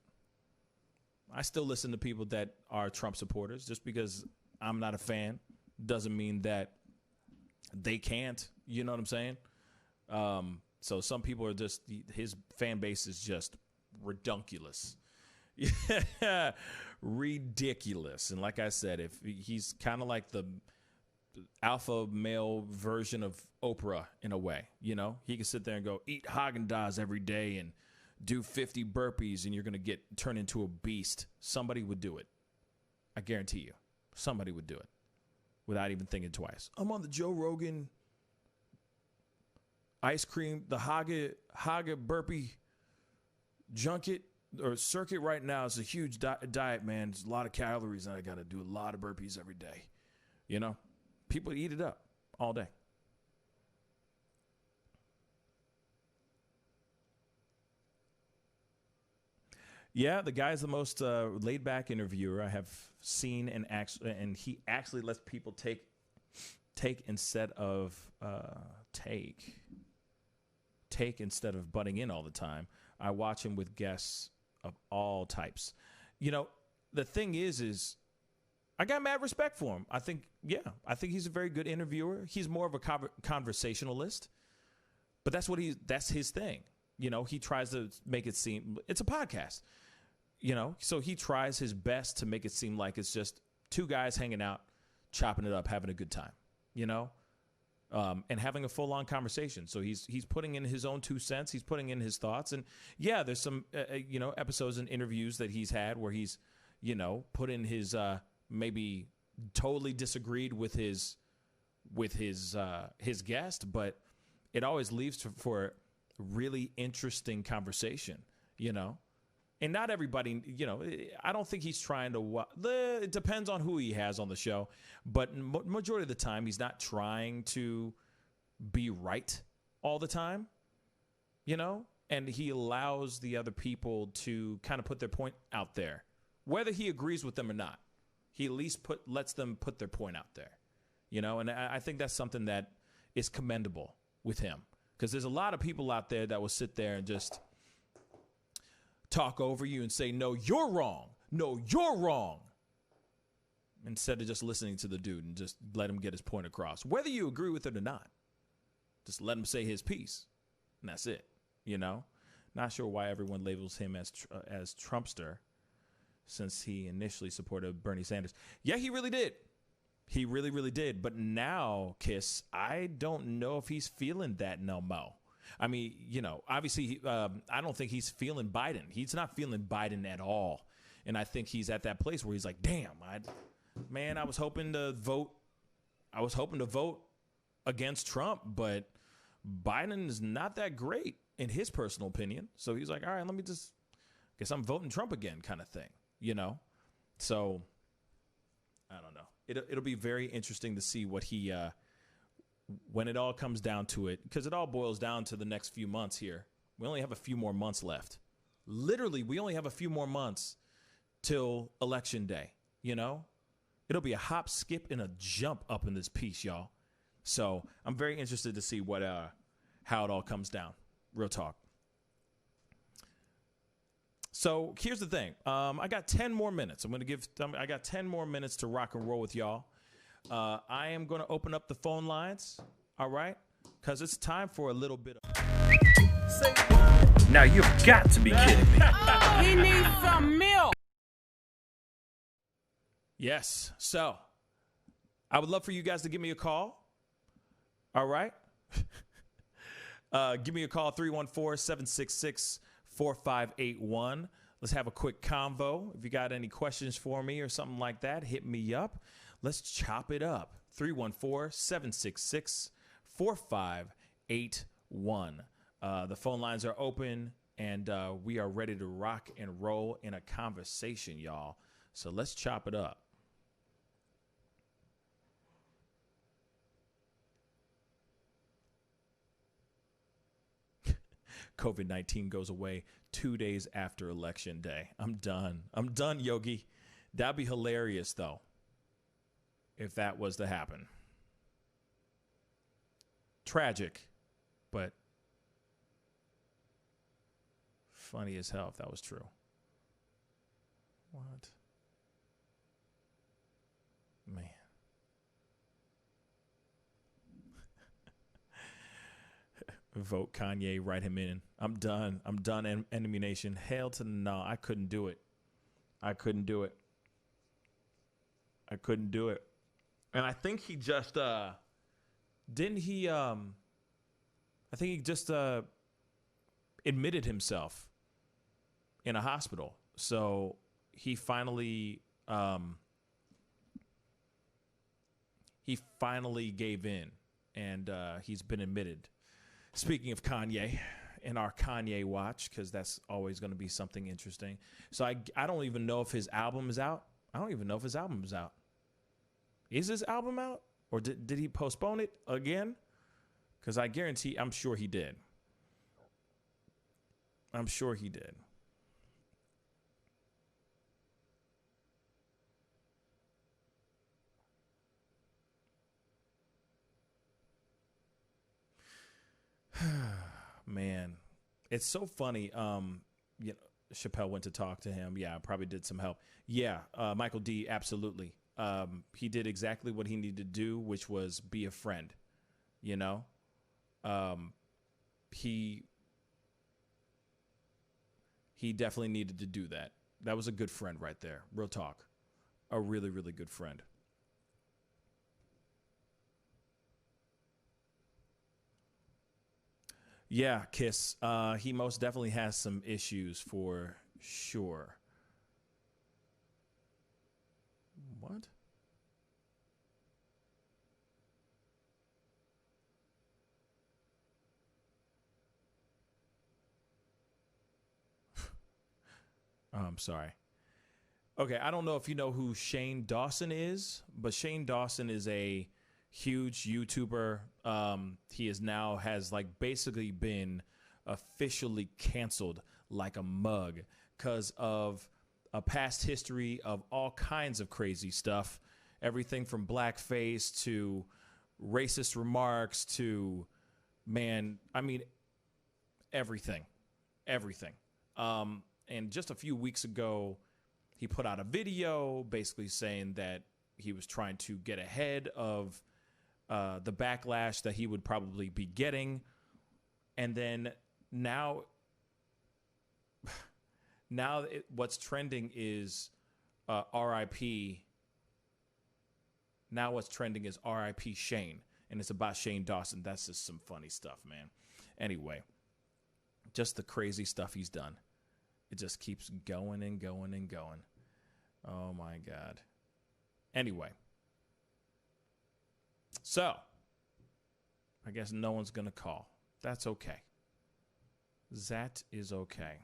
I still listen to people that are Trump supporters. Just because I'm not a fan doesn't mean that they can't, you know what I'm saying? So some people are just, his fan base is just redunculous. Ridiculous. And like I said, if he's kind of like the alpha male version of Oprah in a way, you know, he can sit there and go eat Haagen-Dazs every day and do 50 burpees and you're going to turn into a beast. Somebody would do it. I guarantee you. Somebody would do it without even thinking twice. I'm on the Joe Rogan ice cream, the Haga burpee junket or circuit right now. It's a huge diet, man. There's a lot of calories and I got to do a lot of burpees every day. You know, people eat it up all day. Yeah, the guy's the most laid-back interviewer I have seen, and he actually lets people take instead of take instead of butting in all the time. I watch him with guests of all types. You know, the thing is I got mad respect for him. I think he's a very good interviewer. He's more of a conversationalist, but that's his thing. You know, he tries to make it seem it's a podcast. You know, so he tries his best to make it seem like it's just two guys hanging out, chopping it up, having a good time, you know, and having a full-on conversation. So he's putting in his own 2 cents. He's putting in his thoughts. And, yeah, there's some, you know, episodes and interviews that he's had where he's, you know, put in his maybe totally disagreed with his guest, but it always leaves for really interesting conversation, you know. And not everybody, you know, I don't think he's trying to, it depends on who he has on the show, but majority of the time he's not trying to be right all the time, you know, and he allows the other people to kind of put their point out there, whether he agrees with them or not. He at least lets them put their point out there, you know, and I think that's something that is commendable with him, because there's a lot of people out there that will sit there and just talk over you and say, no, you're wrong. No, you're wrong. Instead of just listening to the dude and just let him get his point across, whether you agree with it or not. Just let him say his piece, and that's it. You know, not sure why everyone labels him as Trumpster, since he initially supported Bernie Sanders. Yeah, he really did. He really, really did. But now, Kiss, I don't know if he's feeling that no more. I mean, you know, obviously, I don't think he's feeling Biden. He's not feeling Biden at all. And I think he's at that place where he's like, damn, I was hoping to vote. I was hoping to vote against Trump, but Biden is not that great in his personal opinion. So he's like, all right, guess I'm voting Trump again kind of thing, you know? So I don't know. It'll be very interesting to see what he, when it all comes down to it, because it all boils down to the next few months here. We only have a few more months left. Literally, we only have a few more months till Election Day, you know? It'll be a hop, skip, and a jump up in this piece, y'all. So I'm very interested to see how it all comes down. Real talk. So here's the thing. I got 10 more minutes. I got 10 more minutes to rock and roll with y'all. I am going to open up the phone lines, all right? Because it's time for a little bit of... Now you've got to be kidding me. He needs some milk. Yes. So I would love for you guys to give me a call, all right? Give me a call, 314-766-4581. Let's have a quick convo. If you got any questions for me or something like that, hit me up. Let's chop it up. 314-766-4581. The phone lines are open, and we are ready to rock and roll in a conversation, y'all. So let's chop it up. COVID-19 goes away 2 days after Election Day. I'm done. I'm done, Yogi. That'd be hilarious, though, if that was to happen. Tragic, but funny as hell if that was true. What? Man. Vote Kanye, write him in. I'm done. I'm done, Enemy Nation. Hell to the no. I couldn't do it. I couldn't do it. I couldn't do it. And I think he just didn't he I think he just admitted himself in a hospital. So he finally gave in, and he's been admitted. Speaking of Kanye and our Kanye watch, because that's always going to be something interesting. So I don't even know if his album is out. I don't even know if his album is out. Is his album out? Or did he postpone it again? Because I guarantee, I'm sure he did. I'm sure he did. Man, it's so funny. Chappelle went to talk to him. Yeah, probably did some help. Yeah, Michael D, absolutely. He did exactly what he needed to do, which was be a friend. You know, he definitely needed to do that. That was a good friend right there. Real talk, a really, really good friend. Yeah, Kiss. He most definitely has some issues for sure. What? Oh, I'm sorry. Okay, I don't know if you know who Shane Dawson is, but Shane Dawson is a huge YouTuber. He is now has like basically been officially canceled like a mug because of a past history of all kinds of crazy stuff. Everything from blackface to racist remarks to, man, I mean, everything. And just a few weeks ago, he put out a video basically saying that he was trying to get ahead of the backlash that he would probably be getting. And then now what's trending is RIP. Now what's trending is RIP Shane. And it's about Shane Dawson. That's just some funny stuff, man. Anyway, just the crazy stuff he's done. It just keeps going and going and going. Oh, my God. Anyway. So, I guess no one's going to call. That's okay. That is okay.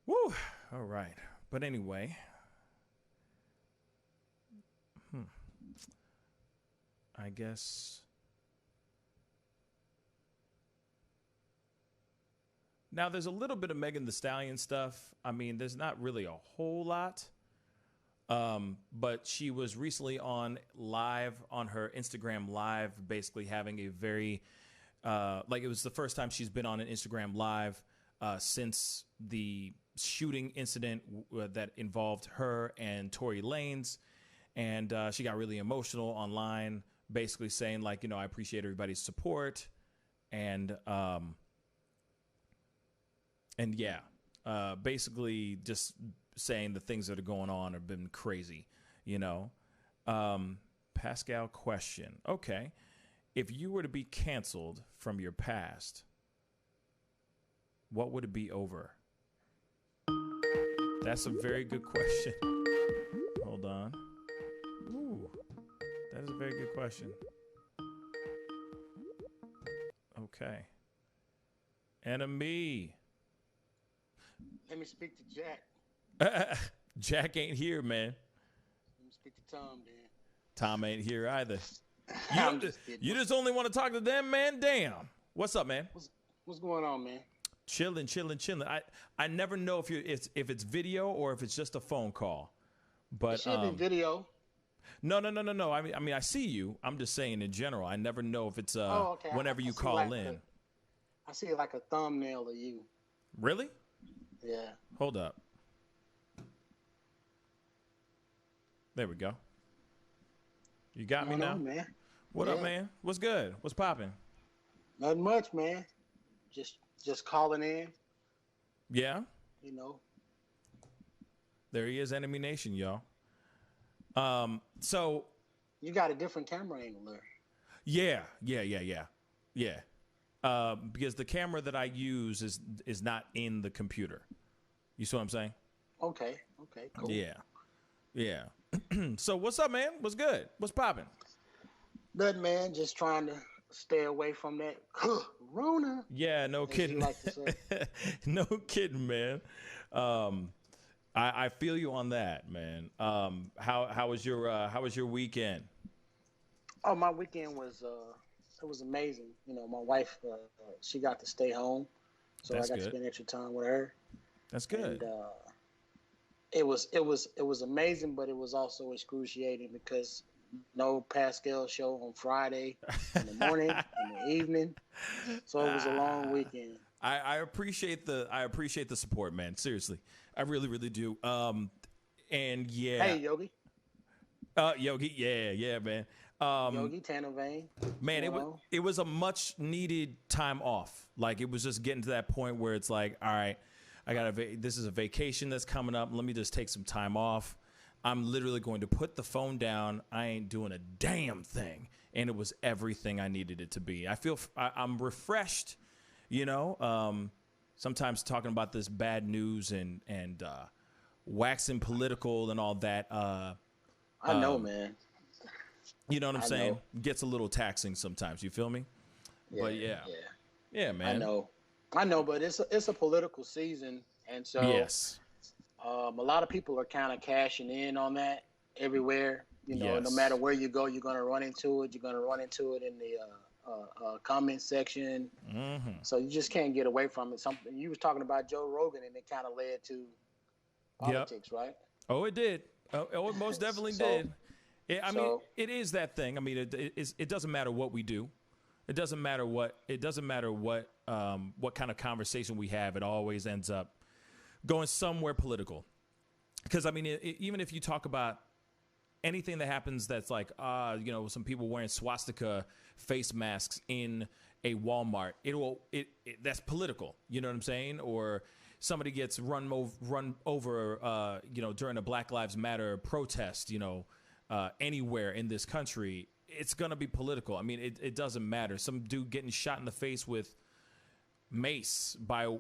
Woo! All right. But anyway. I guess. Now, there's a little bit of Megan Thee Stallion stuff. I mean, there's not really a whole lot. But she was recently on her Instagram Live, basically having a very, it was the first time she's been on an Instagram Live since the shooting incident that involved her and Tory Lanez. And she got really emotional online, basically saying, like, I appreciate everybody's support. And yeah, basically just saying the things that are going on have been crazy, Pascal question. Okay. If you were to be canceled from your past, what would it be over? That's a very good question. Hold on. Ooh, that is a very good question. Okay. Enemy. Let me speak to Jack. Jack ain't here, man. Let me speak to Tom, then. Tom ain't here either. You just only want to talk to them, man? Damn. What's up, man? What's going on, man? Chilling. I never know if it's video or if it's just a phone call. But it should be video. No. I mean, I see you. I'm just saying in general. I never know if it's okay. whenever you call in. I see like a thumbnail of you. Really? Yeah. Hold up. There we go. You got me Going now? on, man. What up, Yeah. man? What's good? What's popping? Nothing much, man. Just calling in, Yeah, you know. there he is, Enemy Nation, y'all. So You got a different camera angle there. yeah. Because the camera that I use is not in the computer. You see what I'm saying? Okay, cool. Yeah. So what's up, man? What's good? What's popping? Nothing, man. Just trying to stay away from that Rona. Yeah, no as kidding. you like to say. No kidding, man. I feel you on that, man. How was your weekend? Oh, my weekend was it was amazing. You know, my wife she got to stay home, so That's I got good. to spend extra time with her. That's good. And it was amazing, but it was also excruciating because no Pascal show on Friday in the morning, in the evening. So it was a long weekend. I appreciate the support, man. Seriously, I really, really do. And yeah. Hey, Yogi. Yogi, yeah, man. Yogi Tanner Vane. Man, it was a much needed time off. Like it was just getting to that point where it's like, all right, this is a vacation that's coming up. Let me just take some time off. I'm literally going to put the phone down. I ain't doing a damn thing. And it was everything I needed it to be. I'm refreshed, you know. Sometimes talking about this bad news and waxing political and all that. I know, man. You know what I'm I saying? know. Gets a little taxing sometimes. You feel me? But yeah, man. I know, but it's a political season, and so yes, a lot of people are kind of cashing in on that everywhere. You know, no matter where you go, you're gonna run into it. You're gonna run into it in the comment section. Mm-hmm. So you just can't get away from it. Something you was talking about Joe Rogan, and it kind of led to politics, right? Oh, it did. Oh, it most definitely did. I mean, it is that thing. I mean, it doesn't matter what we do. It doesn't matter what kind of conversation we have. It always ends up going somewhere political. Because I mean, even if you talk about anything that happens that's like, you know, some people wearing swastika face masks in a Walmart, that's political. You know what I'm saying? Or somebody gets run over, you know, during a Black Lives Matter protest, you know, anywhere in this country, it's going to be political. I mean, it doesn't matter. Some dude getting shot in the face with mace by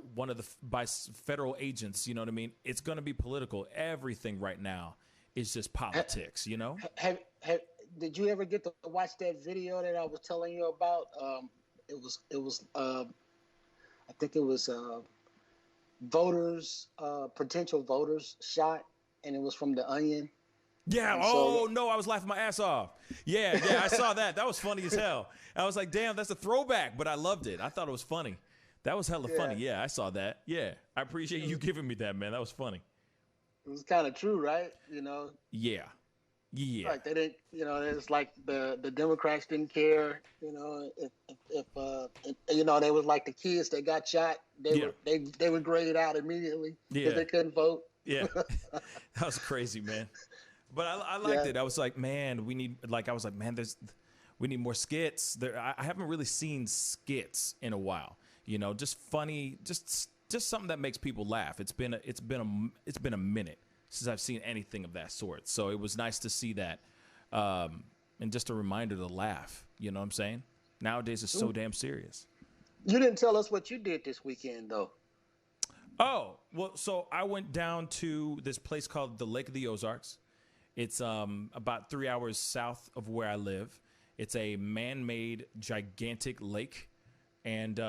by federal agents, you know what I mean? It's going to be political. Everything right now is just politics, you know? Did you ever get to watch that video that I was telling you about? It was I think it was potential voters shot, and it was from The Onion. Yeah. And no, I was laughing my ass off. Yeah, I saw that. That was funny as hell. I was like, damn, that's a throwback, but I loved it. I thought it was funny. That was hella funny. Yeah, I saw that. Yeah, I appreciate you giving me that, man. That was funny. It was kind of true, right? You know. Yeah. Like they didn't, you know, it's like the Democrats didn't care, you know, if you know, they was like the kids that got shot, they were graded out immediately because they couldn't vote. Yeah, that was crazy, man. But I liked it. I was like, man, we need more skits. I haven't really seen skits in a while. You know, just funny, just something that makes people laugh. It's been a minute since I've seen anything of that sort. So it was nice to see that, and just a reminder to laugh. You know what I'm saying? Nowadays it's so damn serious. You didn't tell us what you did this weekend, though. Oh, well, so I went down to this place called the Lake of the Ozarks. It's about 3 hours south of where I live. It's a man-made gigantic lake, and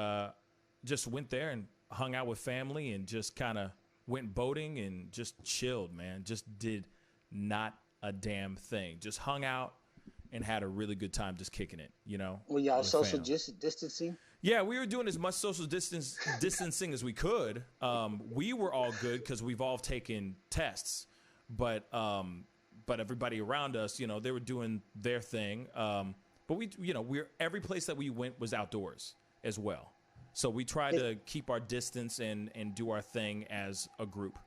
just went there and hung out with family and just kind of went boating and just chilled, man. Just did not a damn thing. Just hung out and had a really good time just kicking it, you know. Were y'all social distancing? Yeah, we were doing as much social distancing as we could. We were all good because we've all taken tests, but everybody around us, you know, they were doing their thing. But we, you know, every place that we went was outdoors as well. So we try to keep our distance and do our thing as a group.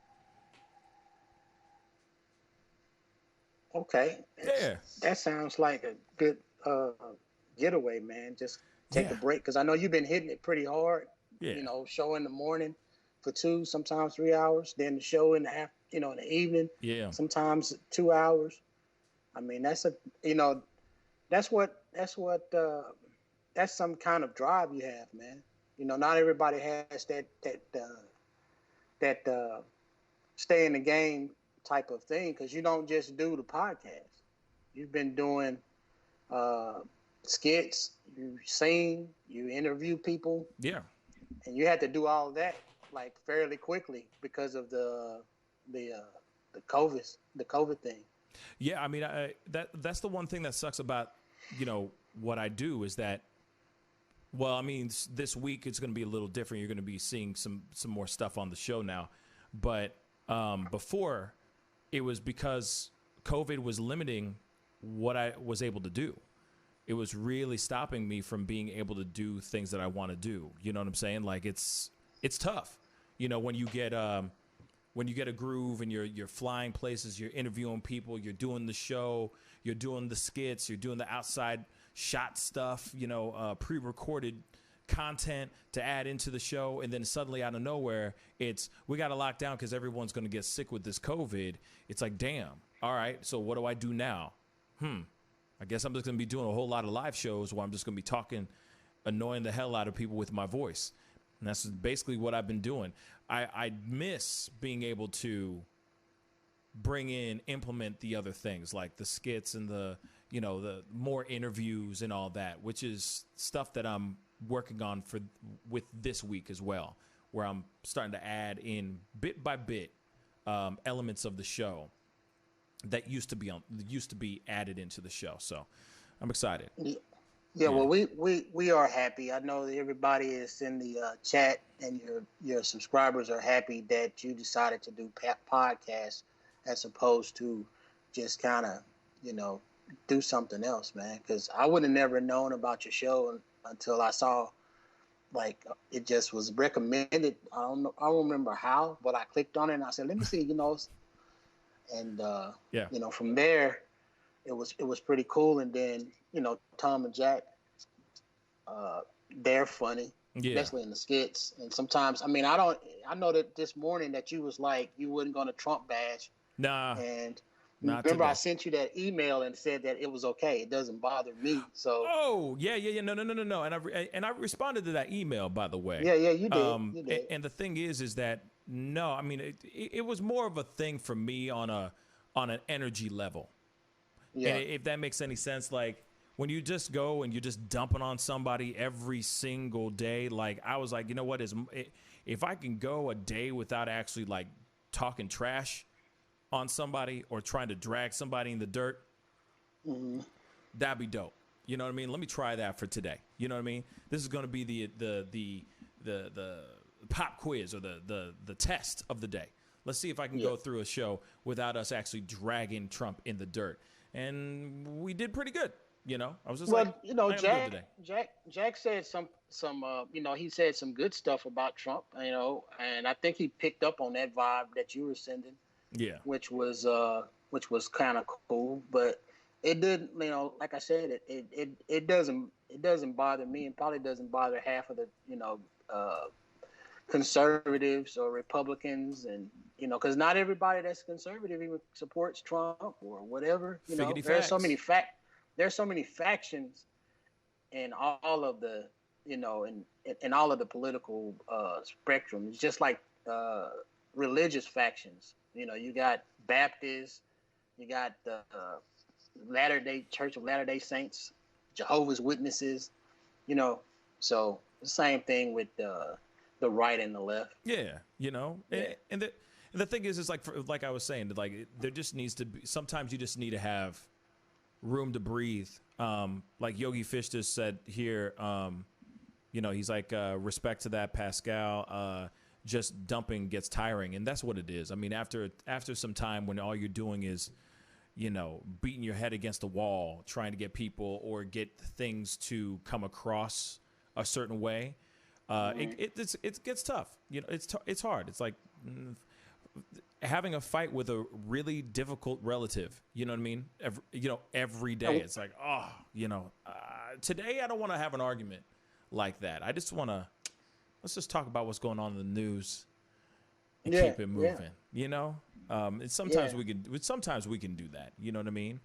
Okay. Yeah. That sounds like a good getaway, man. Just take a break because I know you've been hitting it pretty hard. Yeah. You know, show in the morning for 2, sometimes 3 hours. Then the show in the in the evening. Yeah. Sometimes 2 hours. I mean, that's that's some kind of drive you have, man. You know, not everybody has that stay in the game type of thing because you don't just do the podcast. You've been doing skits, you sing, you interview people. Yeah. And you had to do all of that like fairly quickly because of the COVID thing. Yeah, I mean, that's the one thing that sucks about, what I do is that, well, I mean, this week it's going to be a little different. You're going to be seeing some more stuff on the show now. But before, it was because COVID was limiting what I was able to do. It was really stopping me from being able to do things that I want to do. You know what I'm saying? Like it's tough. When you get a groove and you're flying places, you're interviewing people, you're doing the show, you're doing the skits, you're doing the outside shot stuff, pre-recorded content to add into the show, and then suddenly out of nowhere, we got to lock down because everyone's going to get sick with this COVID. It's like, damn. All right, so what do I do now? I guess I'm just going to be doing a whole lot of live shows where I'm just going to be talking, annoying the hell out of people with my voice. And that's basically what I've been doing. I miss being able to implement the other things like the skits and the more interviews and all that, which is stuff that I'm working on with this week as well, where I'm starting to add in bit by bit elements of the show that used to be added into the show. So I'm excited. Yeah, well, we are happy. I know that everybody is in the chat, and your subscribers are happy that you decided to do podcasts as opposed to just kind of, do something else, man. Because I would have never known about your show until I saw, like, it just was recommended. I don't remember how, but I clicked on it and I said, let me see, and from there, it was pretty cool. And then, Tom and Jack, they're funny, especially in the skits. And sometimes, I mean, I know that this morning that you was like, you wasn't going to Trump bash. Nah. And not remember, today. I sent you that email and said that it was okay. It doesn't bother me. So. Oh, yeah. No. And I responded to that email, by the way. Yeah, you did. And the thing is that, no, I mean, it was more of a thing for me on an energy level. Yeah. And if that makes any sense, like when you just go and you're just dumping on somebody every single day, like I was like, you know what, if I can go a day without actually like talking trash on somebody or trying to drag somebody in the dirt, that'd be dope. You know what I mean? Let me try that for today. You know what I mean? This is going to be the pop quiz or the test of the day. Let's see if I can go through a show without us actually dragging Trump in the dirt. And we did pretty good. I was just Jack said some he said some good stuff about Trump, and I think he picked up on that vibe that you were sending. Yeah. Which was kind of cool, but it didn't, like I said, it doesn't bother me, and probably doesn't bother half of the, conservatives or Republicans, and because not everybody that's conservative even supports Trump or whatever. There's so many factions in all of the in all of the political spectrum. It's just like religious factions. You got Baptists, you got the Church of Latter-day Saints, Jehovah's Witnesses. So the same thing with the right and the left. Yeah, and the thing is like I was saying, like there just needs to be, sometimes you just need to have room to breathe. Like Yogi Fish just said here, he's like, respect to that, Pascal, just dumping gets tiring. And that's what it is. I mean, after some time when all you're doing is, beating your head against the wall, trying to get people or get things to come across a certain way, it gets tough. It's hard. It's like having a fight with a really difficult relative. You know what I mean? Every day it's like, today I don't want to have an argument like that. I just want to let's just talk about what's going on in the news and keep it moving. You know, and sometimes we can do that. You know what I mean?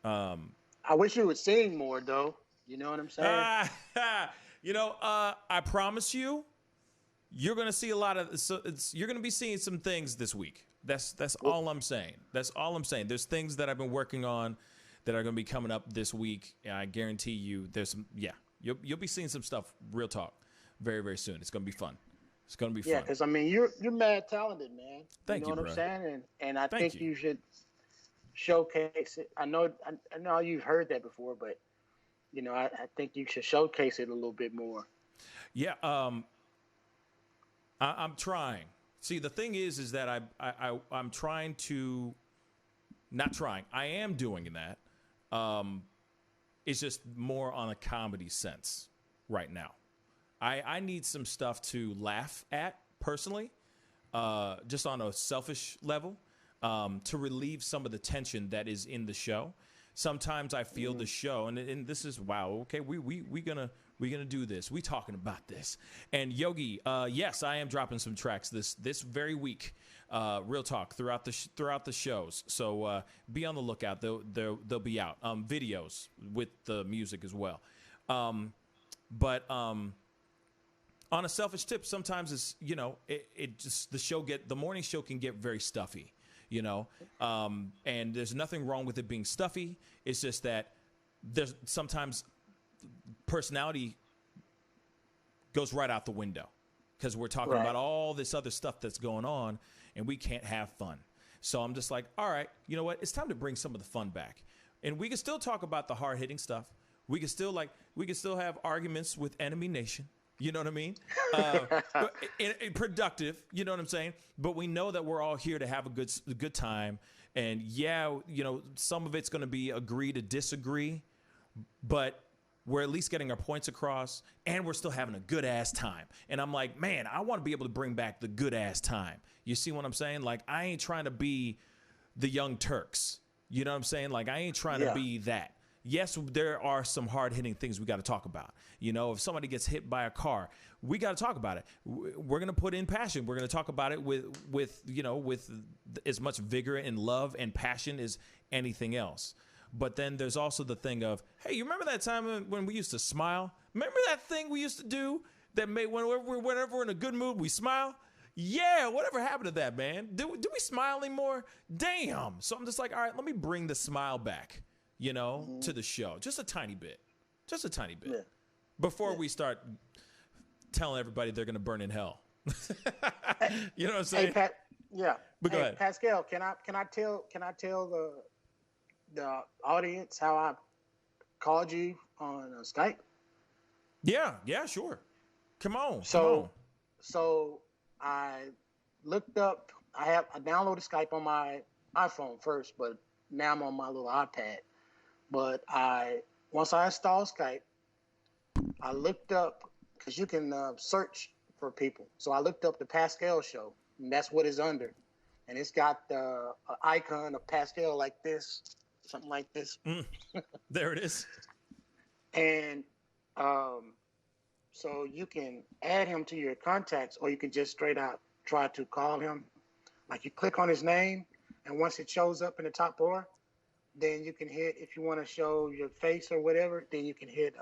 I wish you would sing more, though. You know what I'm saying? I promise you, you're gonna see a lot of. You're gonna be seeing some things this week. That's all I'm saying. That's all I'm saying. There's things that I've been working on that are gonna be coming up this week. And I guarantee you, there's some. Yeah, you'll be seeing some stuff. Real talk, very very soon. It's gonna be fun. It's gonna be fun. Yeah, because I mean, you're mad talented, man. Thank you, know what bro. I'm saying? And I Thank think you should showcase it. I know you've heard that before, but I think you should showcase it a little bit more. Yeah, I'm trying. See, the thing is that I'm trying to, not trying. I am doing that. It's just more on a comedy sense right now. I need some stuff to laugh at personally, just on a selfish level, to relieve some of the tension that is in the show. Sometimes I feel the show, and this is okay. We gonna do this. We talking about this. And Yogi, yes, I am dropping some tracks this very week. Real talk throughout the shows. So be on the lookout. They'll be out. Videos with the music as well. But on a selfish tip, sometimes it's the morning show can get very stuffy. And there's nothing wrong with it being stuffy. It's just that there's sometimes personality goes right out the window because we're talking about all this other stuff that's going on and we can't have fun. So I'm just like, all right, you know what? It's time to bring some of the fun back. And we can still talk about the hard hitting stuff. We can still have arguments with Enemy Nation. You know what I mean? Productive. You know what I'm saying? But we know that we're all here to have a good time. And some of it's going to be agree to disagree, but we're at least getting our points across, and we're still having a good ass time. And I'm like, man, I want to be able to bring back the good ass time. You see what I'm saying? Like, I ain't trying to be the Young Turks. You know what I'm saying? Like, I ain't trying to be that. Yes, there are some hard-hitting things we got to talk about. If somebody gets hit by a car, we got to talk about it. We're going to put in passion. We're going to talk about it with as much vigor and love and passion as anything else. But then there's also the thing of, hey, you remember that time when we used to smile? Remember that thing we used to do that made whenever we're in a good mood, we smile? Yeah, whatever happened to that, man? Do we smile anymore? Damn. So I'm just like, all right, let me bring the smile back. To the show. Just a tiny bit. Yeah. Before we start telling everybody they're going to burn in hell. You know what I'm saying? Hey, But go ahead. Pascal, can I tell the audience how I called you on Skype? Yeah, sure. Come on. So I looked up, I downloaded Skype on my iPhone first, but now I'm on my little iPad. But once I installed Skype, I looked up, because you can search for people. So I looked up the Pascal show, and that's what it's under. And it's got the icon of Pascal like this, something like this. There it is. And so you can add him to your contacts, or you can just straight out try to call him. Like, you click on his name, and once it shows up in the top bar, then you can hit, if you want to show your face or whatever, then you can hit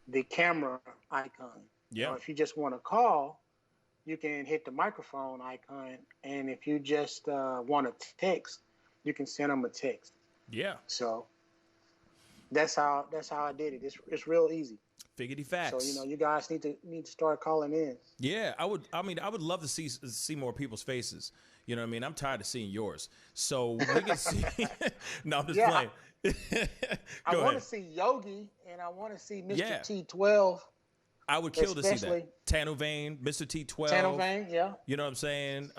the camera icon. Yeah. If you just want to call, you can hit the microphone icon. And if you just want to text, you can send them a text. Yeah. So that's how I did it. It's real easy. Figgity facts. So you guys need to start calling in. Yeah, I would love to see more people's faces. You know what I mean? I'm tired of seeing yours. So we can see. No, I'm just playing. I want to see Yogi, and I want to see Mr. T12. I would kill to see that. Tanu Vane, Mr. T12. Tanu Vane, yeah. You know what I'm saying?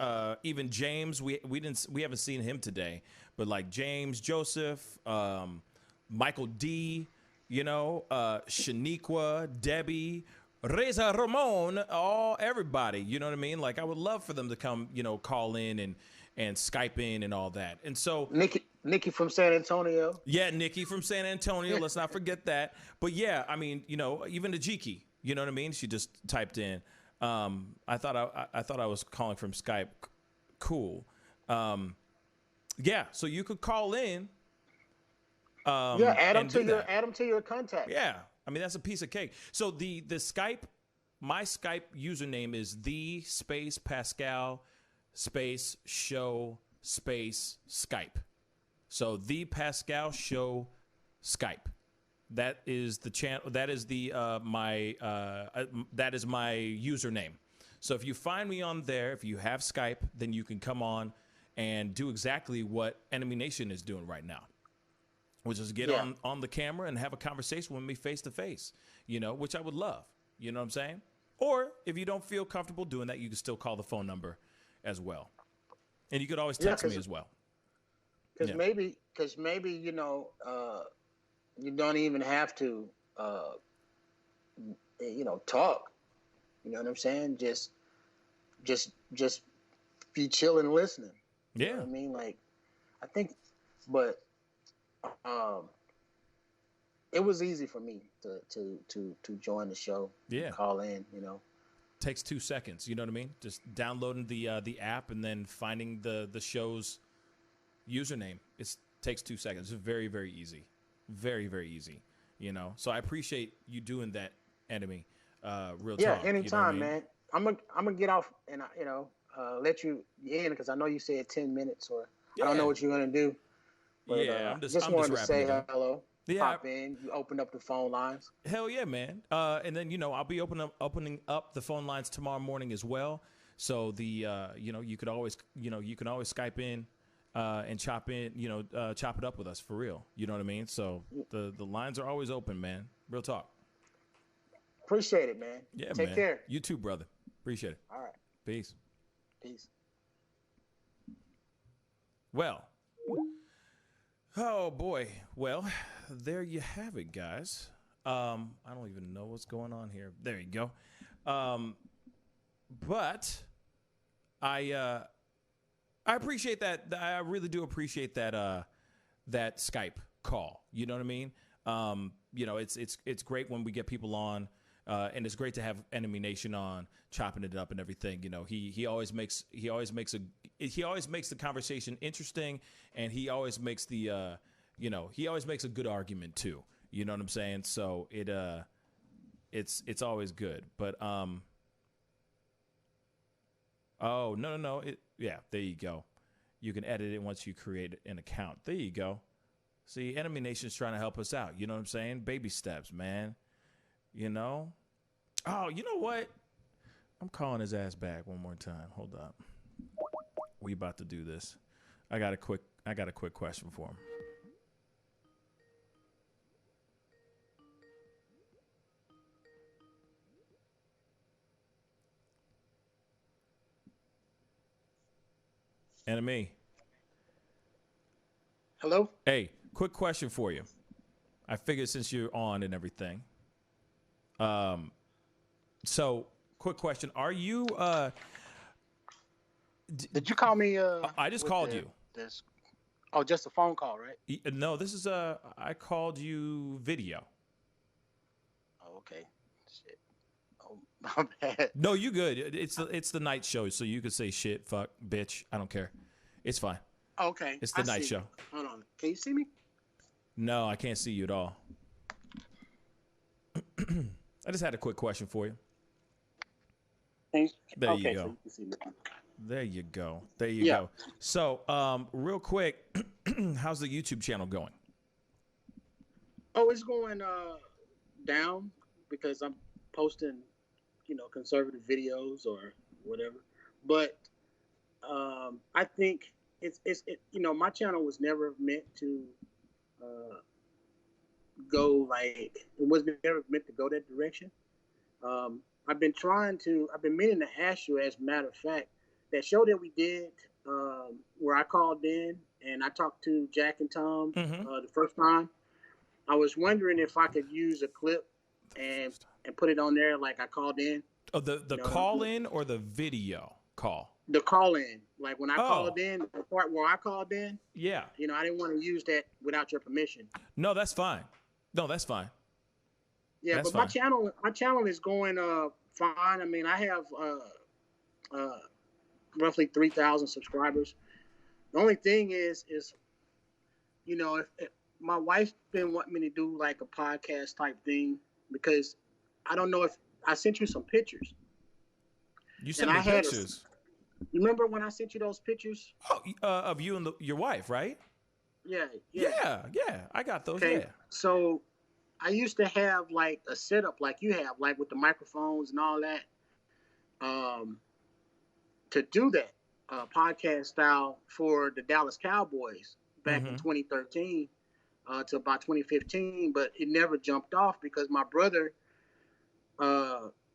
Even James, we haven't seen him today, but like James, Joseph, Michael D. Shaniqua, Debbie, Reza Ramon, everybody. You know what I mean? Like, I would love for them to come, call in and Skype in and all that. And so Nikki from San Antonio. Yeah, Nikki from San Antonio. Let's not forget that. But yeah, I mean, even the Jiki, you know what I mean? She just typed in. I thought I was calling from Skype. Cool. Yeah, so you could call in. Add them to your contact. Yeah, I mean that's a piece of cake. So the Skype, my Skype username is thepascalshow Skype. So the Pascal Show Skype. That is the channel. That is that is my username. So if you find me on there, if you have Skype, then you can come on and do exactly what Enemy Nation is doing right now, which is get on the camera and have a conversation with me face to face, which I would love. You know what I'm saying? Or if you don't feel comfortable doing that, you can still call the phone number as well. And you could always text me as well. Because maybe you don't even have to talk. You know what I'm saying? Just be chilling and listening. Yeah. You know what I mean? Like, I think, but it was easy for me to join the show. Yeah. Call in, Takes 2 seconds, you know what I mean? Just downloading the app and then finding the show's username. It takes 2 seconds. It's very, very easy. Very, very easy. So I appreciate you doing that, Enemy. Real talk. Yeah, anytime, you know what I mean? man. I'm gonna get off and let you in because I know you said 10 minutes or I don't know what you're gonna do. But, I'm just wanted to say wrapping it up. hello. Yeah. Pop in. You opened up the phone lines. Hell yeah, man. And then I'll be opening up the phone lines tomorrow morning as well. So you could always you can always Skype in and chop it up with us for real. You know what I mean? So the lines are always open, man. Real talk. Appreciate it, man. Yeah, Take man. care. You too, brother. Appreciate it. All right. Peace. Peace. Well. Oh boy. Well, there you have it, guys. I don't even know what's going on here. There you go. But I appreciate that. I really do appreciate that that Skype call. You know what I mean? It's great when we get people on, and it's great to have Enemy Nation on, chopping it up and everything. He always makes the conversation interesting, and he always makes the he always makes a good argument too. You know what I'm saying? So it's always good. But oh no. There you go. You can edit it once you create an account. There you go. See, Enemy Nation's trying to help us out. You know what I'm saying? Baby steps, man. Oh, you know what? I'm calling his ass back one more time. Hold up. We about to do this. I got a quick question for him. Enemy. Hello? Hey, quick question for you. I figured since you're on and everything. So, quick question. Are you Did you call me I just called you. Just a phone call, right? No, this is I called you video. Oh, okay. Shit. Oh, my bad. No, you good. It's the night show, so you could say shit, fuck, bitch. I don't care. It's fine. Okay. It's the night show. Hold on. Can you see me? No, I can't see you at all. I just had a quick question for you. There you go. So you can see me. There you go. There you go. So, real quick, how's the YouTube channel going? Oh, it's going down because I'm posting, conservative videos or whatever. But I think it's my channel was never meant to go it was never meant to go that direction. I've been meaning to ask you, as a matter of fact, that show that we did where I called in and I talked to Jack and Tom the first time. I was wondering if I could use a clip and and put it on there like I called in. Oh, the call in or the video call? The call in, like when I called in, the part where I called in. Yeah. You know, I didn't want to use that without your permission. No, that's fine. No, that's fine. Yeah, that's but fine. my channel is going fine. I mean, I have roughly 3,000 subscribers. The only thing is you know, if my wife's been wanting me to do like a podcast type thing, because I don't know if I sent you some pictures. You sent me pictures. You remember when I sent you those pictures? Oh, of you and your wife, right? Yeah. I got those. Okay. Yeah. So I used to have like a setup like you have, like with the microphones and all that, to do that podcast style for the Dallas Cowboys back in 2013 to about 2015, but it never jumped off because my brother,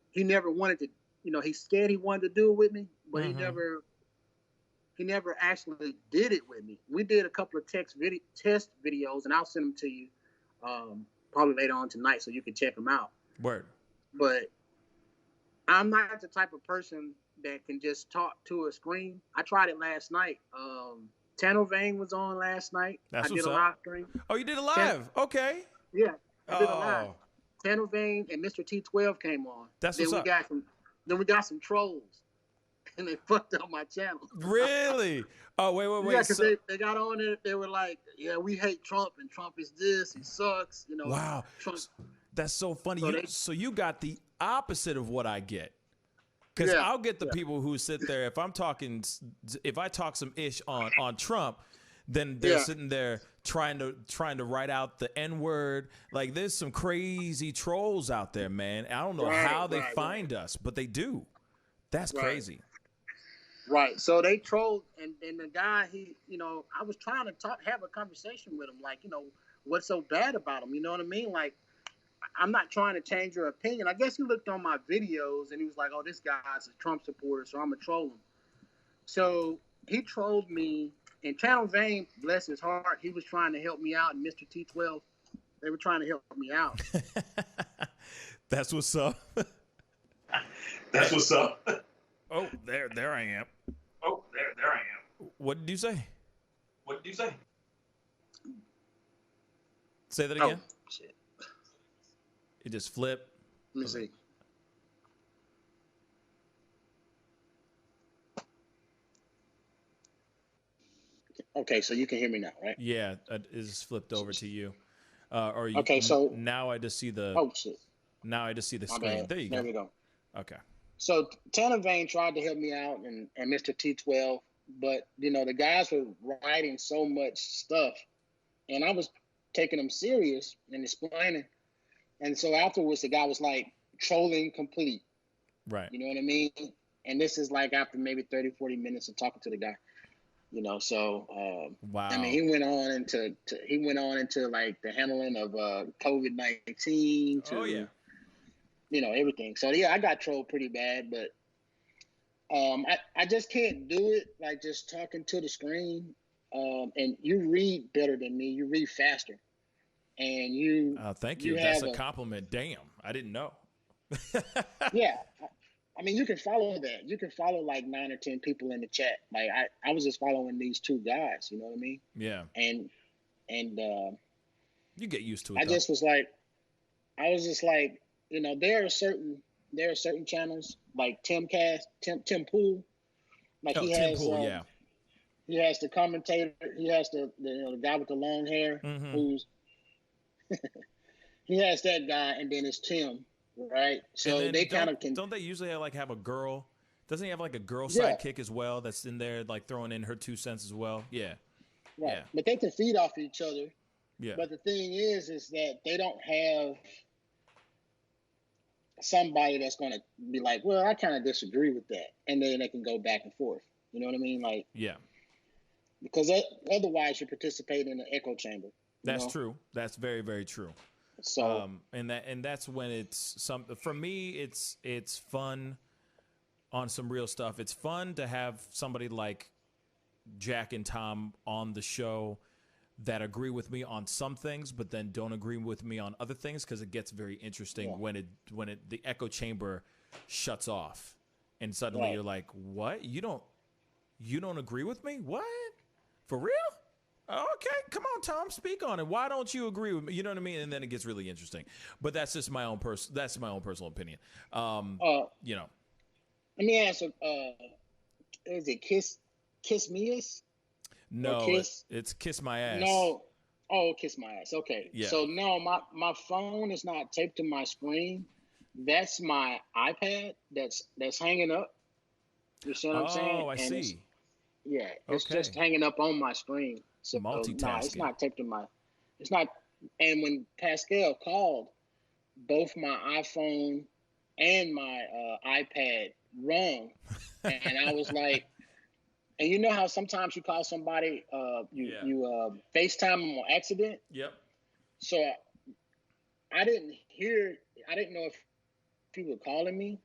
he never wanted to. You know, he said he wanted to do it with me, but he never actually did it with me. We did a couple of test videos, and I'll send them to you probably later on tonight so you can check them out. Word. But I'm not the type of person that can just talk to a screen. I tried it last night. Tanner Vane was on last night. That's I did a live stream. Oh, you did a live? Okay. Yeah, I did a live. Tanner Vane and Mr. T12 came on. That's what's up. Then we got some trolls, and they fucked up my channel. Really? Oh, wait. Yeah, because they got on it. They were like, "Yeah, we hate Trump, and Trump is this. He sucks." You know. Wow. Trump. That's so funny. So you got the opposite of what I get. Because I'll get the people who sit there. If I talk some ish on Trump, then they're sitting there trying to write out the N-word. Like, there's some crazy trolls out there, man. I don't know how they find us, but they do. That's crazy. Right. So they trolled, and the guy, I was trying to have a conversation with him, like, what's so bad about him? You know what I mean? Like, I'm not trying to change your opinion. I guess he looked on my videos, and he was like, oh, this guy's a Trump supporter, so I'm going to troll him. So he trolled me. And Channel Vane, bless his heart, he was trying to help me out. And Mr. T12, they were trying to help me out. That's what's up. That's what's up. Oh, there I am. Oh, there I am. What did you say? What did you say? Say that again. Oh, shit. It just flipped. Let me see. Okay, so you can hear me now, right? Yeah, it just flipped over to you. Okay, so now I just see the. Oh shit! Now I just see the My screen. bad. There you go. There we go. Okay. So Tanner Vane tried to help me out, and Mr. T12, but the guys were writing so much stuff, and I was taking them serious and explaining, and so afterwards the guy was like, trolling complete. Right. You know what I mean? And this is like after maybe 30, 40 minutes of talking to the guy. So wow. I mean, he went on into like the handling of COVID-19 to everything. So yeah, I got trolled pretty bad, but I just can't do it like just talking to the screen. And you read better than me. You read faster, and you. Thank you. That's a compliment. Damn, I didn't know. Yeah. I mean, you can follow that. You can follow like 9 or 10 people in the chat. Like I was just following these two guys. You know what I mean? Yeah. And you get used to it. I was just like, there are certain channels like Tim Pool, like he Tim has Pool, yeah. He has the commentator. He has the guy with the long hair who's he has that guy, and then it's Tim. Right, so they kind of can. Don't they usually have a girl? Doesn't he have like a girl sidekick as well? That's in there, like throwing in her 2 cents as well. Yeah, right. Yeah. But they can feed off each other. Yeah. But the thing is that they don't have somebody that's going to be like, well, I kind of disagree with that, and then they can go back and forth. You know what I mean? Like, yeah. Because otherwise, you're participating in an echo chamber. That's true. That's very, very true. So and that's when it's for me it's fun on some real stuff. It's fun to have somebody like Jack and Tom on the show that agree with me on some things, but then don't agree with me on other things, because it gets very interesting when the echo chamber shuts off, and suddenly you're like, "What? You don't agree with me? What? For real? Okay, come on, Tom, speak on it. Why don't you agree with me? You know what I mean?" And then it gets really interesting. But that's just my own personal opinion. You know. Let me ask you, is it Kiss Me-Us? No, it's Kiss My Ass. No. Oh, Kiss My Ass. Okay. Yeah. So no, my phone is not taped to my screen. That's my iPad that's hanging up. You see what I'm saying? Oh, I see. It's just hanging up on my screen. So multitasking. It's not taped to my. It's not. And when Pascal called, both my iPhone and my iPad rung, and I was like, and you know how sometimes you call somebody, you FaceTime them on accident. Yep. So I didn't know if he was calling me,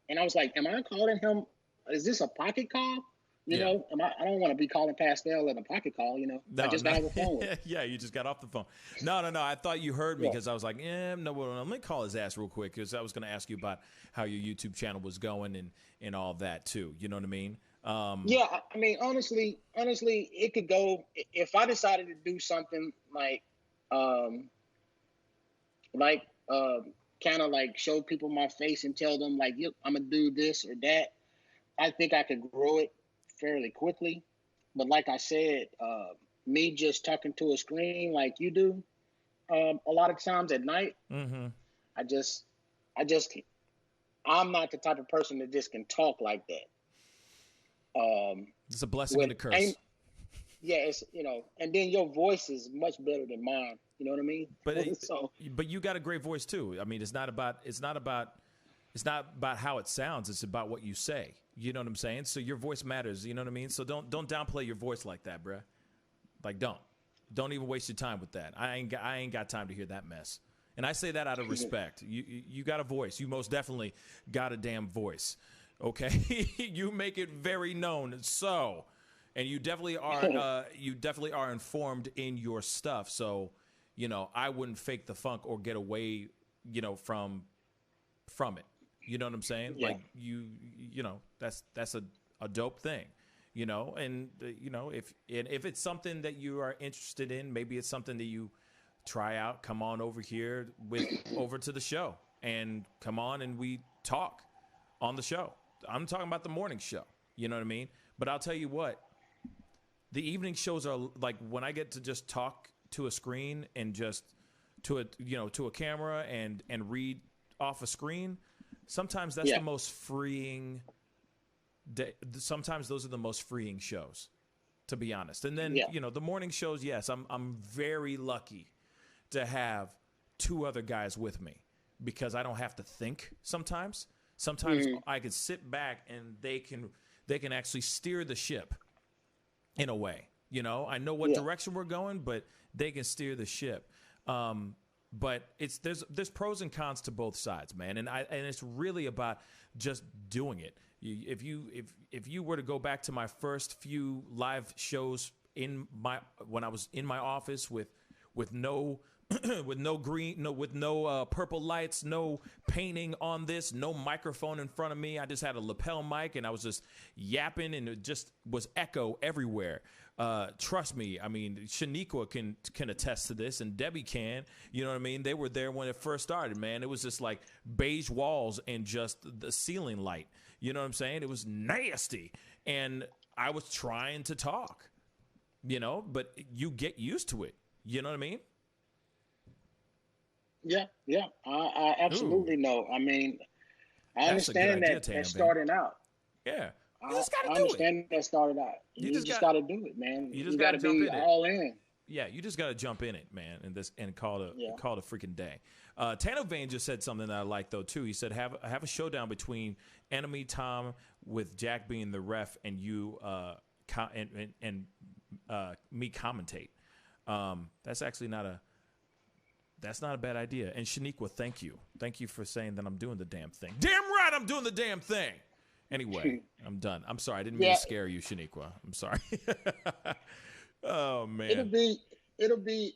and I was like, am I calling him? Is this a pocket call? You know, I don't want to be calling Pascal in a pocket call, you know. No, I just got off the phone with him. Yeah, you just got off the phone. No. I thought you heard me, because I was like, no, well, let me call his ass real quick, because I was going to ask you about how your YouTube channel was going and all that too. You know what I mean? Yeah, I mean, honestly, it could go, if I decided to do something like kind of like show people my face and tell them like, yep, I'm gonna do this or that. I think I could grow it fairly quickly. But like I said, me just talking to a screen like you do, a lot of times at night, I'm not the type of person that just can talk like that. It's a blessing and a curse. It's, you know, and then your voice is much better than mine. You know what I mean? But you got a great voice too. I mean, it's not about how it sounds. It's about what you say. You know what I'm saying? So your voice matters. You know what I mean? So don't downplay your voice like that, bruh. Like don't even waste your time with that. I ain't got time to hear that mess. And I say that out of respect. You got a voice. You most definitely got a damn voice. Okay, you make it very known. So, and you definitely are informed in your stuff. So, you know, I wouldn't fake the funk or get away, you know, from it. You know what I'm saying? Yeah. Like you know, that's a dope thing, you know. And you know, if it's something that you are interested in, maybe it's something that you try out. Come on over here over to the show and come on and we talk on the show. I'm talking about the morning show. You know what I mean? But I'll tell you what, the evening shows are like when I get to just talk to a screen and just to a camera and read off a screen. Sometimes that's the most freeing. Sometimes those are the most freeing shows, to be honest. And then you know, the morning shows. Yes, I'm very lucky to have two other guys with me because I don't have to think sometimes. Sometimes I can sit back and they can actually steer the ship in a way. You know, I know what direction we're going, but they can steer the ship. But there's pros and cons to both sides, man. And it's really about just doing it. If you were to go back to my first few live shows when I was in my office with no with no purple lights, no painting on this, no microphone in front of me. I just had a lapel mic and I was just yapping and it just was echo everywhere. Trust me, I mean, Shaniqua can attest to this and Debbie can. You know what I mean? They were there when it first started, man. It was just like beige walls and just the ceiling light. You know what I'm saying? It was nasty. And I was trying to talk, you know, but you get used to it. You know what I mean? Yeah. I absolutely know. I mean, I understand that starting out. Yeah. I understand that started out. You just got to do it, man. You just got to be all in. Yeah, you just got to jump in it, man, and call it a freaking day. Tano Vane just said something that I like though too. He said have a showdown between Enemy Tom with Jack being the ref and you and me commentate. That's actually not a bad idea. And Shaniqua, thank you for saying that I'm doing the damn thing. Damn right, I'm doing the damn thing. Anyway, I'm done. I'm sorry. I didn't mean to scare you, Shaniqua. I'm sorry. Oh man. it'll be,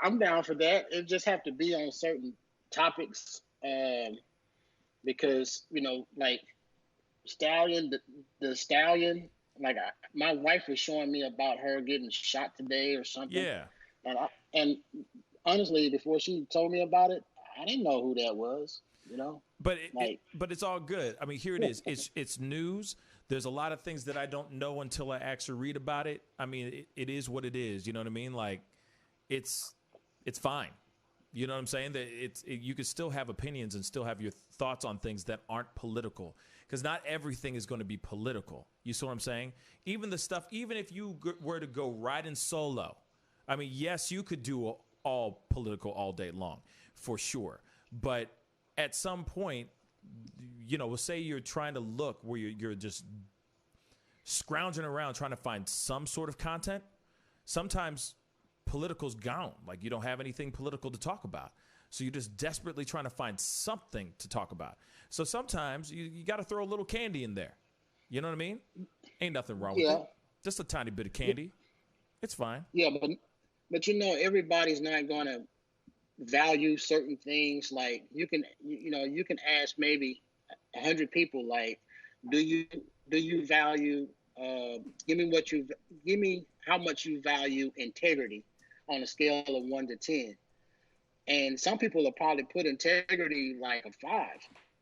I'm down for that. It just have to be on certain topics, because like Stallion, the Stallion. Like my wife was showing me about her getting shot today or something. Yeah. And honestly, before she told me about it, I didn't know who that was. But but it's all good. I mean, here it is. It's news. There's a lot of things that I don't know until I actually read about it. I mean, it is what it is. You know what I mean? Like, it's fine. You know what I'm saying? That you could still have opinions and still have your thoughts on things that aren't political, because not everything is going to be political. You see what I'm saying? Even the stuff, even if you were to go riding solo, I mean, yes, you could do all political all day long, for sure. But at some point, say you're trying to look where you're just scrounging around trying to find some sort of content. Sometimes political's gone. Like, you don't have anything political to talk about. So you're just desperately trying to find something to talk about. So sometimes you got to throw a little candy in there. You know what I mean? Ain't nothing wrong with it. Just a tiny bit of candy. It's fine. Yeah, but everybody's not going to value certain things. Like you can ask maybe 100 people, like, do you value, give me how much you value integrity on a scale of 1 to 10. And some people will probably put integrity like a 5.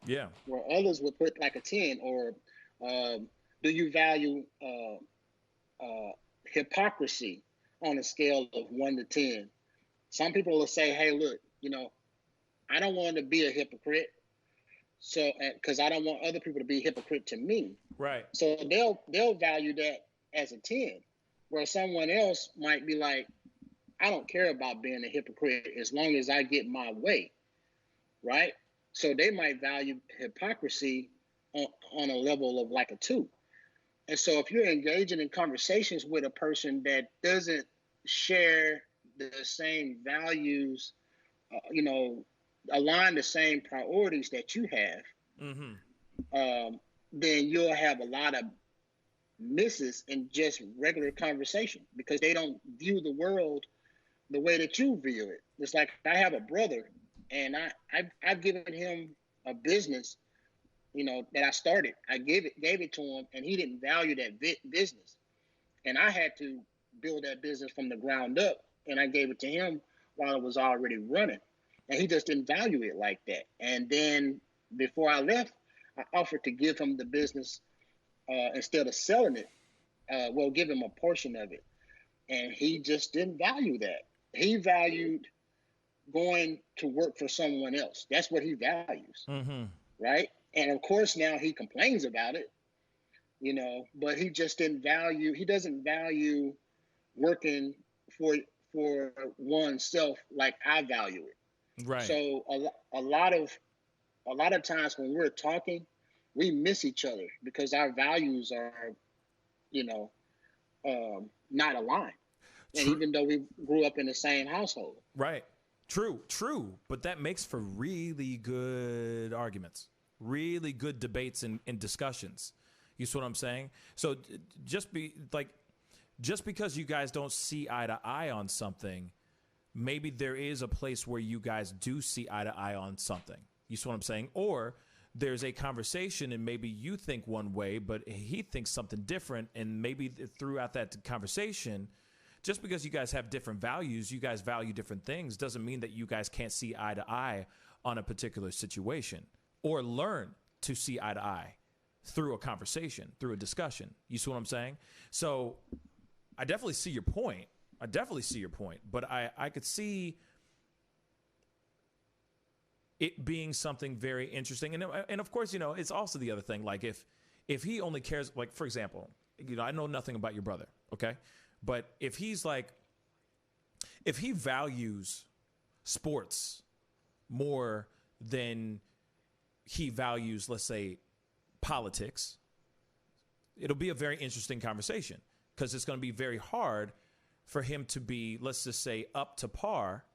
Yeah. Where others would put like a 10. Or do you value hypocrisy on a scale of 1 to 10? Some people will say, hey, look, I don't want to be a hypocrite. So, because I don't want other people to be hypocrite to me. Right. So they'll value that as a 10. Where someone else might be like, I don't care about being a hypocrite as long as I get my way. Right? So they might value hypocrisy on a level of like a 2. And so if you're engaging in conversations with a person that doesn't share the same values, align the same priorities that you have, then you'll have a lot of misses in just regular conversation, because they don't view the world the way that you view it. It's like, I have a brother, and I've given him a business, that I started. I gave it to him, and he didn't value that business. And I had to build that business from the ground up, and I gave it to him while it was already running. And he just didn't value it like that. And then before I left, I offered to give him the business instead of selling it. Give him a portion of it. And he just didn't value that. He valued going to work for someone else. That's what he values. Right? And of course, now he complains about it, but he just he doesn't value working for oneself like I value it. Right. So a lot of times when we're talking, we miss each other because our values are, not aligned. And even though we grew up in the same household. Right. True. But that makes for really good arguments, really good debates and discussions. You see what I'm saying? So just because you guys don't see eye to eye on something, maybe there is a place where you guys do see eye to eye on something. You see what I'm saying? Or there's a conversation and maybe you think one way, but he thinks something different. And maybe throughout that conversation, just because you guys have different values, you guys value different things, doesn't mean that you guys can't see eye to eye on a particular situation or learn to see eye to eye through a conversation, through a discussion. You see what I'm saying? So I definitely see your point. But I could see it being something very interesting. And of course, it's also the other thing. Like if he only cares, like, for example, I know nothing about your brother. Okay. But if he values sports more than he values, let's say, politics, it'll be a very interesting conversation, because it's going to be very hard for him to be, let's just say, up to par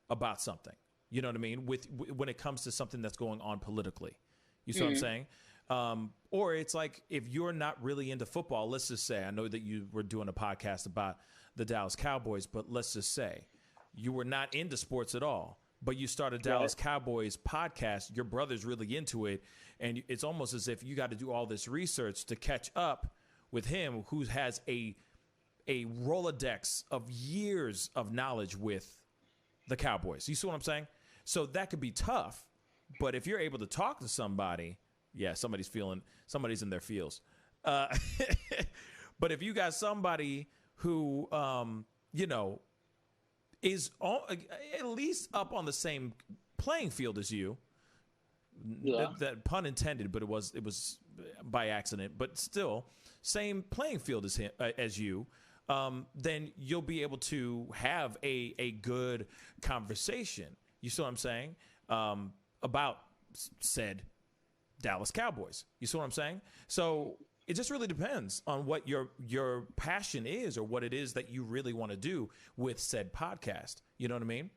about something. You know what I mean? When it comes to something that's going on politically. You see what I'm saying? Or it's like, if you're not really into football, let's just say, I know that you were doing a podcast about the Dallas Cowboys, but let's just say you were not into sports at all, but you started Dallas Cowboys podcast. Your brother's really into it, and it's almost as if you got to do all this research to catch up with him, who has a Rolodex of years of knowledge with the Cowboys. You see what I'm saying? So that could be tough, but if you're able to talk to somebody, yeah, somebody's in their feels. But if you got somebody who, is at least up on the same playing field as you, that pun intended, but it was by accident, but still same playing field as you, then you'll be able to have a good conversation. You see what I'm saying? About said Dallas Cowboys. You see what I'm saying? So it just really depends on what your passion is, or what it is that you really want to do with said podcast. You know what I mean?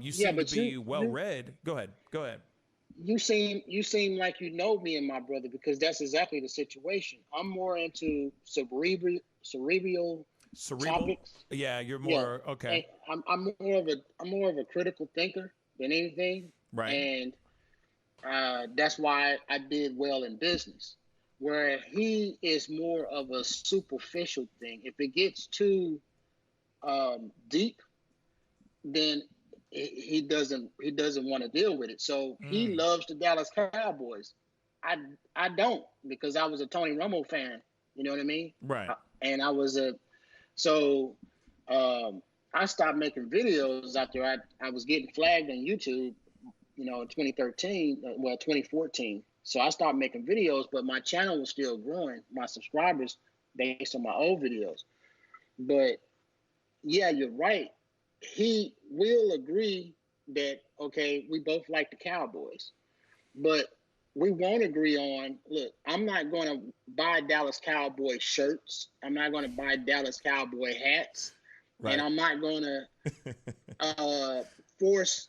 You seem to be well read. Go ahead. You seem like you know me and my brother, because that's exactly the situation. I'm more into cerebral topics. Yeah, you're more okay. And I'm more of a critical thinker than anything. Right. And that's why I did well in business. Where he is more of a superficial thing. If it gets too deep, then he doesn't want to deal with it. So he loves the Dallas Cowboys. I don't, because I was a Tony Romo fan. You know what I mean? Right. And I was I stopped making videos after I was getting flagged on YouTube, in 2014. So I stopped making videos, but my channel was still growing, my subscribers, based on my old videos. But yeah, you're right. He will agree that, okay, we both like the Cowboys, but we won't agree on, look, I'm not going to buy Dallas Cowboy shirts. I'm not going to buy Dallas Cowboy hats. Right. And I'm not going to force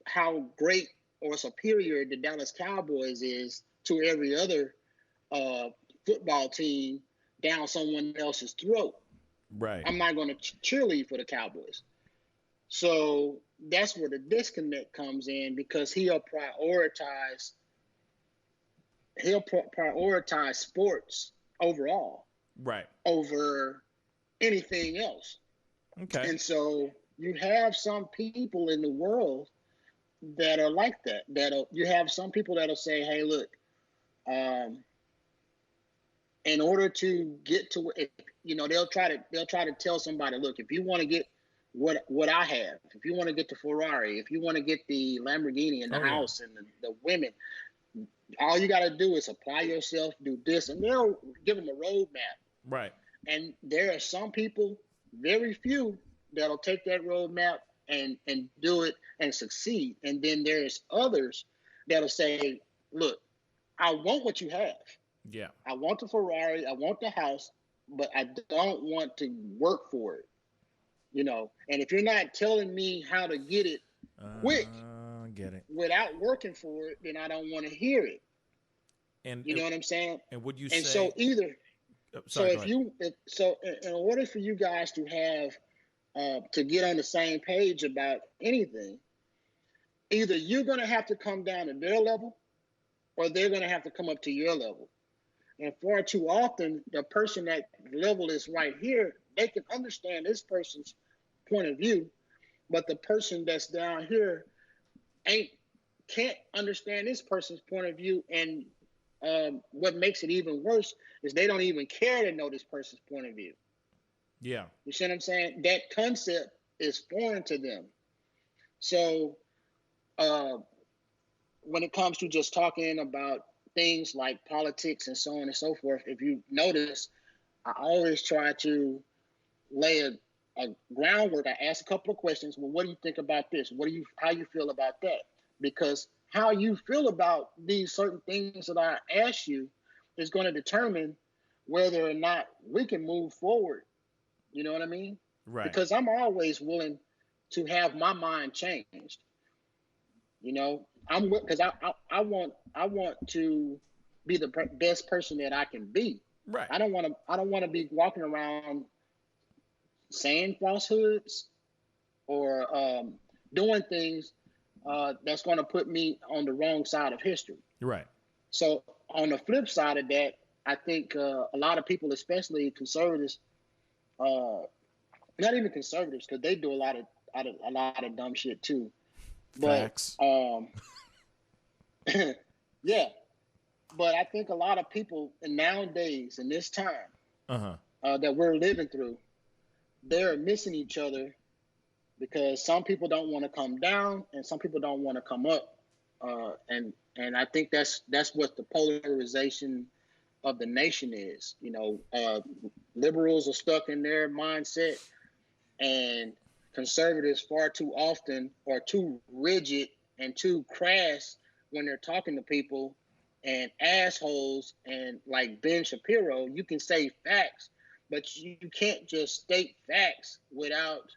how great or superior the Dallas Cowboys is to every other football team down someone else's throat. Right. I'm not going to cheerlead for the Cowboys. So that's where the disconnect comes in, because he'll prioritize sports overall. Right. Over anything else. Okay. And so you have some people in the world that are like that. You have some people that'll say, "Hey, look, in order to get to, they'll try to tell somebody, look, if you want to get what I have, if you want to get the Ferrari, if you want to get the Lamborghini and the house and the women, all you got to do is apply yourself, do this," and they'll give them a roadmap. Right. And there are some people, very few, that'll take that roadmap and do it and succeed. And then there's others that'll say, look, I want what you have. Yeah. I want the Ferrari, I want the house, but I don't want to work for it. And if you're not telling me how to get it quick, without working for it, then I don't want to hear it. And you know what I'm saying? And would you and say? So either, sorry, in order for you guys to have to get on the same page about anything, either you're going to have to come down to their level, or they're going to have to come up to your level. And far too often, the person that level is right here, they can understand this person's point of view, but the person that's down here can't understand this person's point of view. And what makes it even worse is they don't even care to know this person's point of view. Yeah. You see what I'm saying? That concept is foreign to them. So when it comes to just talking about things like politics and so on and so forth, if you notice, I always try to lay a groundwork. I ask a couple of questions. Well, what do you think about this? How you feel about that? Because how you feel about these certain things that I ask you is going to determine whether or not we can move forward. You know what I mean? Right. Because I'm always willing to have my mind changed. Because I want to be the best person that I can be. Right. I don't want to be walking around saying falsehoods or doing things that's going to put me on the wrong side of history. Right. So on the flip side of that, I think a lot of people, especially conservatives, not even conservatives, because they do a lot of dumb shit too. Facts. But yeah. But I think a lot of people nowadays in this time that we're living through, they're missing each other because some people don't want to come down and some people don't want to come up. And I think that's what the polarization of the nation is. You know, liberals are stuck in their mindset, and conservatives far too often are too rigid and too crass when they're talking to people, and assholes. And like Ben Shapiro, you can say facts, but you can't just state facts without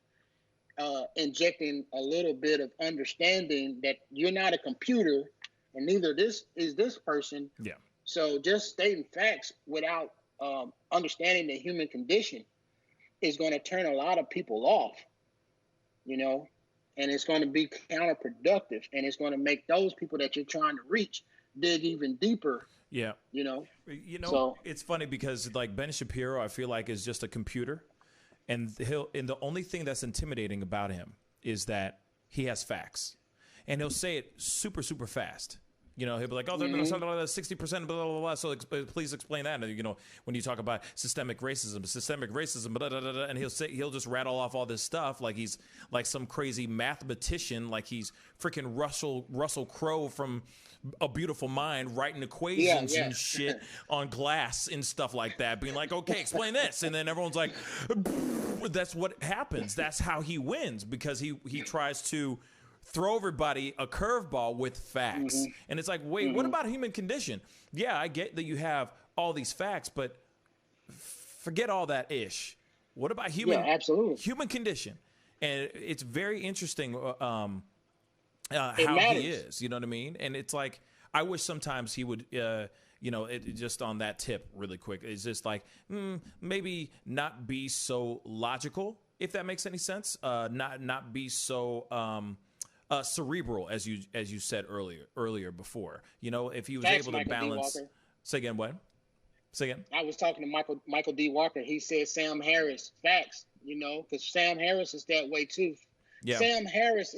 injecting a little bit of understanding that you're not a computer and neither is this person. Yeah. So just stating facts without understanding the human condition is going to turn a lot of people off, you know, and it's going to be counterproductive, and it's going to make those people that you're trying to reach dig even deeper. Yeah. You know, so, it's funny because like Ben Shapiro, I feel like is just a computer, and the only thing that's intimidating about him is that he has facts, and he'll say it super, super fast. You know, he'll be like, oh, they're 60%, blah, blah, blah. So please explain that. And, you know, when you talk about systemic racism, blah, blah, blah, and he'll just rattle off all this stuff like he's like some crazy mathematician, like he's freaking Russell Crowe from A Beautiful Mind writing equations and shit on glass and stuff like that, being like, okay, explain this. And then everyone's like, that's what happens. That's how he wins, because he tries to throw everybody a curveball with facts. And it's like, wait, what about human condition? Yeah, I get that you have all these facts, but forget all that ish. What about human condition? And it's very interesting how he is, you know what I mean? And it's like, I wish sometimes he would, you know, just on that tip really quick, it's just like, maybe not be so logical, if that makes any sense. Not be so cerebral, as you said earlier before. You know, if he was able to balance. Say again, what? Say again. I was talking to Michael D. Walker. He said Sam Harris facts. You know, because Sam Harris is that way too. Yeah. Sam Harris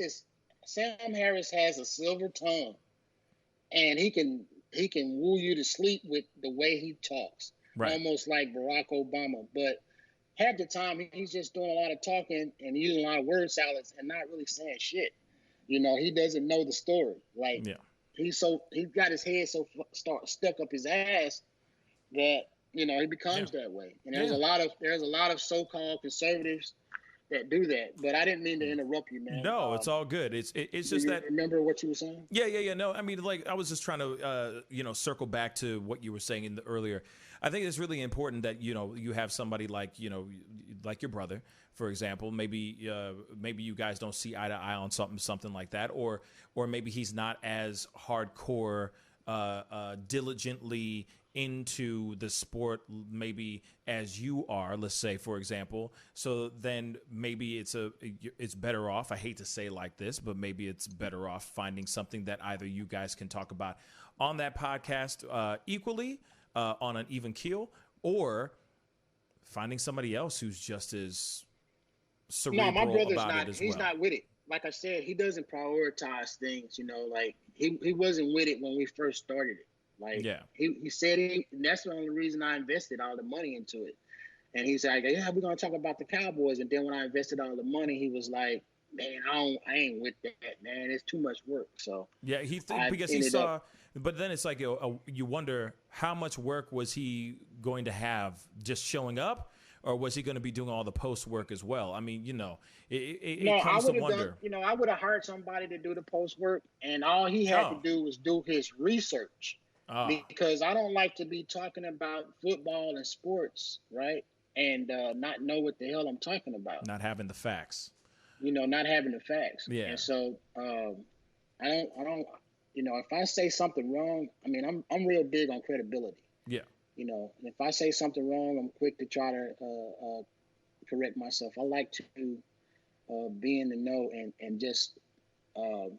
has a silver tongue, and he can woo you to sleep with the way he talks, almost like Barack Obama. But half the time he's just doing a lot of talking and using a lot of word salads and not really saying shit. You know, he doesn't know the story. Like, he's got his head so stuck up his ass that, you know, he becomes that way. And there's a lot of so-called conservatives that do that. But I didn't mean to interrupt you, man. No, it's all good. It's just that. Remember what you were saying? Yeah. No, I mean, like, I was just trying to, circle back to what you were saying earlier. I think it's really important that, you know, you have somebody like, you know, like your brother, for example. Maybe you guys don't see eye to eye on something like that, or maybe he's not as hardcore, diligently into the sport maybe as you are, let's say, for example. So then maybe it's better off, I hate to say like this, but maybe it's better off finding something that either you guys can talk about on that podcast equally, on an even keel, or finding somebody else who's just as cerebral my brother's about not, it as he's not with it. Like I said, he doesn't prioritize things, you know, like he wasn't with it when we first started it. Like, he said and that's the only reason I invested all the money into it. And he's like, yeah, we're going to talk about the Cowboys. And then when I invested all the money, he was like, man, I ain't with that, man. It's too much work. So yeah, because he saw, but then it's like, you wonder how much work was he going to have just showing up, or was he going to be doing all the post work as well? I mean, you know, it comes to wonder. I would have hired somebody to do the post work, and all he had to do was do his research. Because I don't like to be talking about football and sports, right? And not know what the hell I'm talking about. Not having the facts. You know, not having the facts. Yeah. And so I don't. You know, if I say something wrong, I mean, I'm real big on credibility. Yeah. You know, if I say something wrong, I'm quick to try to correct myself. I like to be in the know and just I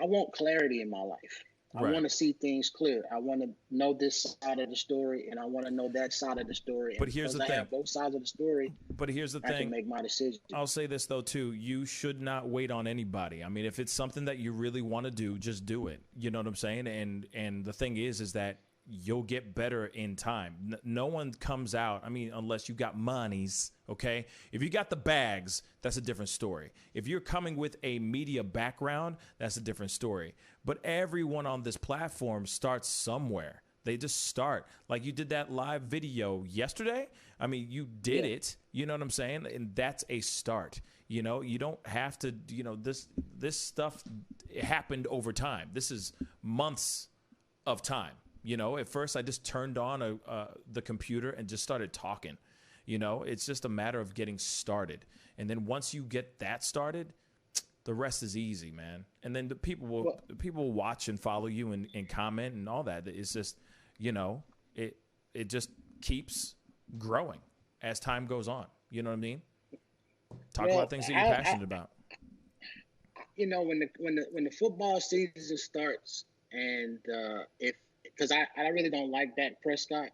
want clarity in my life. I Right. want to see things clear. I want to know this side of the story, and I want to know that side of the story. But and here's because the I thing. have both sides of the story, But here's the I thing. can make my decision. I'll say this though too. You should not wait on anybody. I mean, if it's something that you really want to do, just do it. You know what I'm saying? And the thing is that you'll get better in time. No one comes out. I mean, unless you got monies, okay? If you got the bags, that's a different story. If you're coming with a media background, that's a different story. But everyone on this platform starts somewhere. They just start. Like you did that live video yesterday. I mean, you did it. You know what I'm saying? And that's a start. You know, you don't have to, this stuff happened over time. This is months of time. You know, at first I just turned on the computer and just started talking. You know, it's just a matter of getting started. And then once you get that started, the rest is easy, man. And then the people will watch and follow you and comment and all that. It's just, it just keeps growing as time goes on. You know what I mean? Talk about things that you're passionate about. You know, when the football season starts, and because I really don't like Dak Prescott,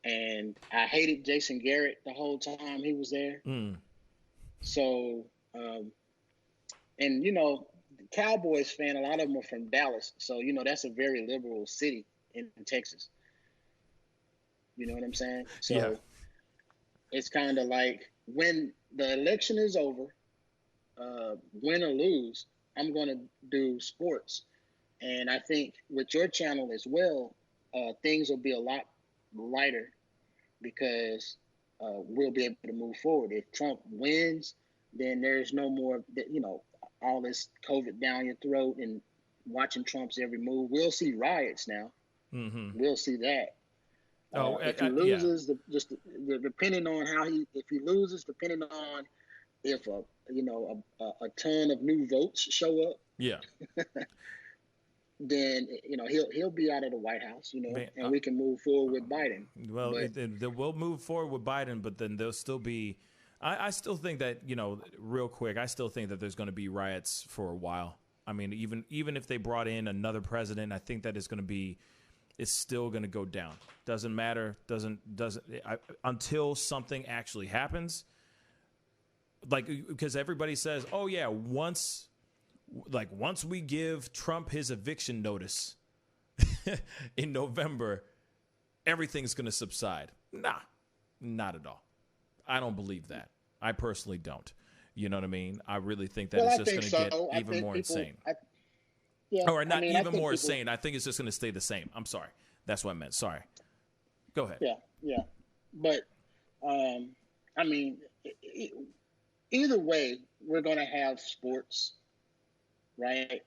and I hated Jason Garrett the whole time he was there. So, and Cowboys fan, a lot of them are from Dallas, so that's a very liberal city in Texas. You know what I'm saying? So it's kind of like when the election is over, win or lose, I'm going to do sports. And I think with your channel as well, things will be a lot lighter because we'll be able to move forward. If Trump wins, then there's no more, all this COVID down your throat and watching Trump's every move. We'll see riots now. Mm-hmm. We'll see that. If he loses, depending on if he loses, depending on if a ton of new votes show up. Yeah. Then he'll be out of the White House, and we can move forward with Biden. Well, we'll move forward with Biden, but then there'll still be. I still think that real quick. I still think that there's going to be riots for a while. I mean, even if they brought in another president, I think that it's still going to go down. Doesn't matter. Until something actually happens. Like, because everybody says, oh yeah, once we give Trump his eviction notice in November, everything's going to subside. Nah, not at all. I don't believe that. I personally don't. You know what I mean? I really think that it's just going to get even more insane. Not even more insane. I think it's just going to stay the same. I'm sorry. That's what I meant. Sorry. Go ahead. Yeah. But, either way, we're going to have sports, right?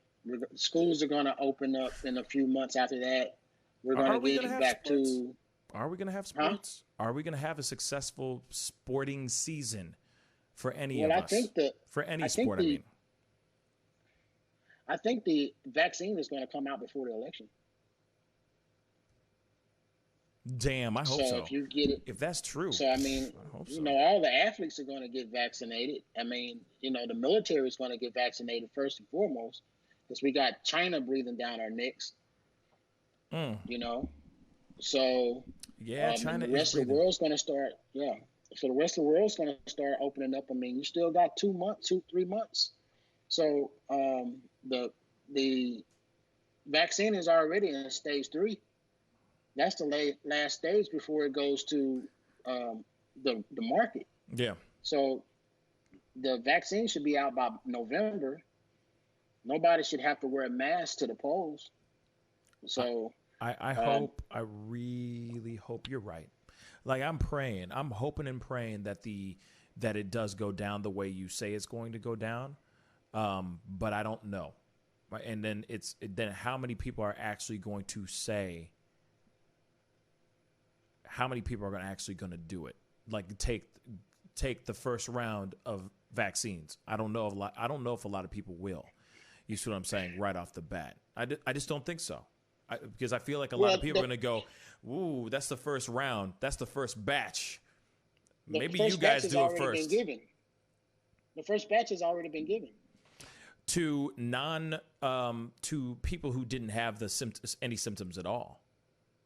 Schools are going to open up in a few months after that. We're going to get back to... Are we going to have sports? Huh? Are we going to have a successful sporting season for any of us? For any sport, I mean. I think the vaccine is going to come out before the election. Damn, I hope so. If you get it, if that's true. So I mean, all the athletes are going to get vaccinated. I mean, the military is going to get vaccinated first and foremost because we got China breathing down our necks. So China. The rest of the world's going to start. Yeah. So the rest of the world's going to start opening up. I mean, you still got 3 months. So the vaccine is already in stage 3. That's the last stage before it goes to the market. Yeah. So the vaccine should be out by November. Nobody should have to wear a mask to the polls. So I really hope you're right. Like I'm hoping and praying that it does go down the way you say it's going to go down. But I don't know. Right. And then then how many people are actually going to say, how many people are actually going to do it? Like take the first round of vaccines. I don't know if a lot of people will. You see what I'm saying? Right off the bat. I just don't think so. Because I feel like a lot of people are going to go, ooh, that's the first round. That's the first batch. Maybe you guys do it first. The first batch has already been given to to people who didn't have the symptoms, any symptoms at all.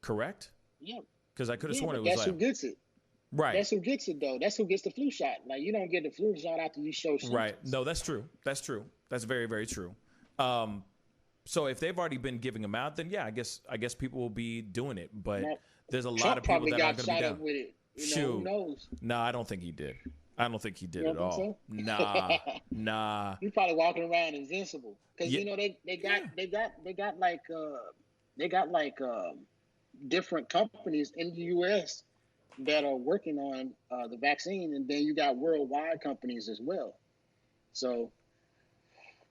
Correct? Yeah. Because I could have sworn it was that's like, who gets it. Right. That's who gets it though. That's who gets the flu shot. Like you don't get the flu shot after you show symptoms. Right. No, that's true. That's true. That's very, very true. So if they've already been giving them out, then yeah, I guess people will be doing it. But there's a lot of people that aren't going to be down. With it. Shoot. Who knows? No, I don't think he did. I don't think he did at all. So? Nah. He's probably walking around invincible because they got like different companies in the U.S. that are working on the vaccine, and then you got worldwide companies as well. So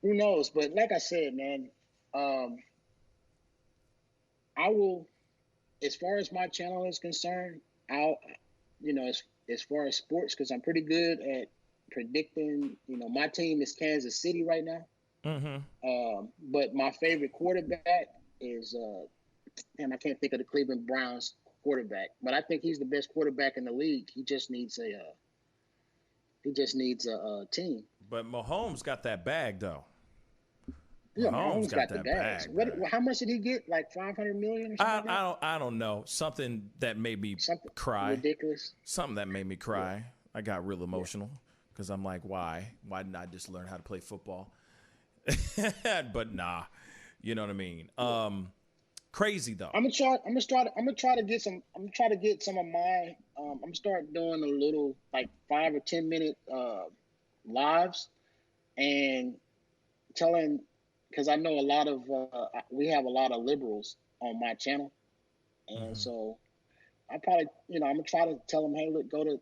who knows? But like I said, man, I will. As far as my channel is concerned, as far as sports, because I'm pretty good at predicting. My team is Kansas City right now. Mm-hmm. But my favorite quarterback is, and I can't think of the Cleveland Browns quarterback, but I think he's the best quarterback in the league. He just needs a team. But Mahomes got that bag though. Yeah, Mahomes got the bags. How much did he get? Like $500 million or something? I don't know. Something that made me cry. Ridiculous. Something that made me cry. Yeah. I got real emotional because I'm like, why? Why didn't I just learn how to play football? But nah, you know what I mean. Crazy though. I'm gonna try to get some of my. I'm gonna start doing a little like 5 or 10 minute lives and telling. Because I know we have a lot of liberals on my channel. And so I probably, I'm going to try to tell them, hey, look, go to,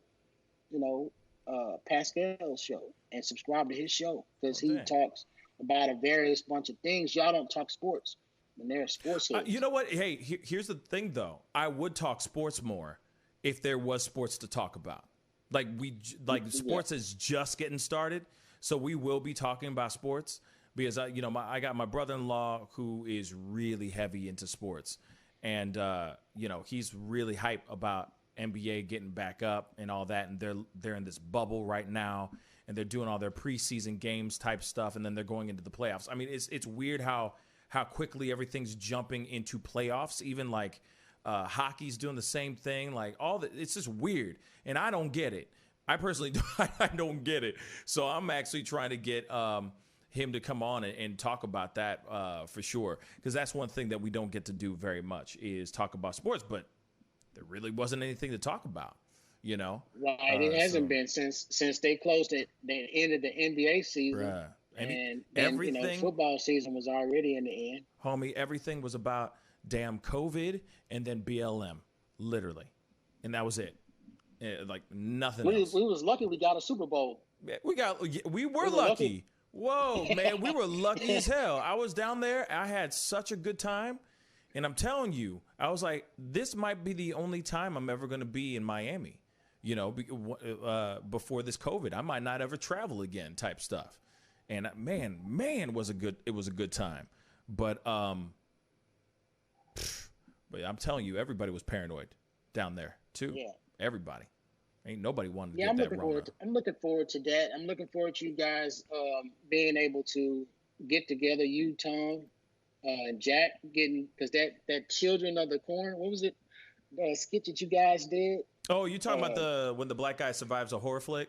Pascal's show and subscribe to his show. Because he talks about a various bunch of things. Y'all don't talk sports. And they're sports heads. You know what? Hey, here's the thing, though. I would talk sports more if there was sports to talk about. Sports is just getting started. So we will be talking about sports. Because I got my brother-in-law who is really heavy into sports, and he's really hype about NBA getting back up and all that, and they're in this bubble right now, and they're doing all their preseason games type stuff, and then they're going into the playoffs. I mean, it's weird how quickly everything's jumping into playoffs. Even like hockey's doing the same thing. Like it's just weird, and I don't get it. I personally I don't get it. So I'm actually trying to get him to come on and talk about that for sure, because that's one thing that we don't get to do very much is talk about sports, but there really wasn't anything to talk about, Right, it hasn't been since they closed it. They ended the NBA season, right. And then, football season was already in the end. Homie, everything was about damn COVID and then BLM, literally, and that was it. Like nothing else. We was lucky we got a Super Bowl. We were lucky. Whoa, man, we were lucky as hell. I was down there. I had such a good time. And I'm telling you, I was like, this might be the only time I'm ever going to be in Miami, before this COVID. I might not ever travel again type stuff. And man, it was a good time. But I'm telling you, everybody was paranoid down there too. Yeah. Everybody. Ain't nobody wanted to get that wrong. I'm looking forward to that. I'm looking forward to you guys being able to get together. You, Tom, and Jack because that Children of the Corn. What was it? The skit that you guys did. Oh, you talking about when the black guy survives a horror flick?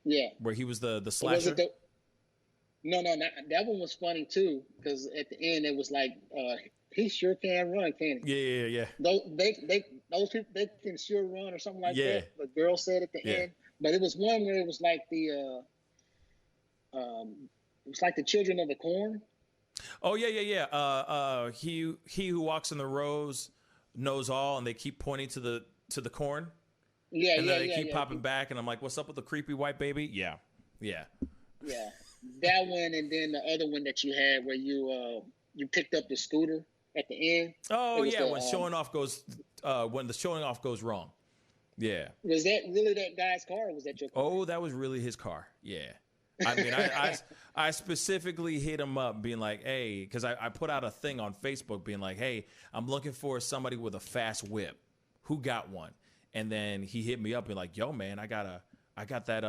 Yeah. Where he was the slasher. No, that one was funny too because at the end it was like he sure can run, can't he? Yeah. Those people, they can sure run or something like that. The girl said at the end, but it was one where it was like it was like the Children of the Corn. Oh yeah. He who walks in the rows knows all, and they keep pointing to the corn. Yeah, and then they keep popping back, and I'm like, what's up with the creepy white baby? Yeah. That one, and then the other one that you had where you picked up the scooter at the end. Oh yeah, when the showing off goes wrong. Yeah. Was that really that guy's car, or was that your car? Oh, that was really his car. Yeah. I mean, I specifically hit him up being like, hey, because I put out a thing on Facebook being like, hey, I'm looking for somebody with a fast whip. Who got one? And then he hit me up and like, yo, man, I got that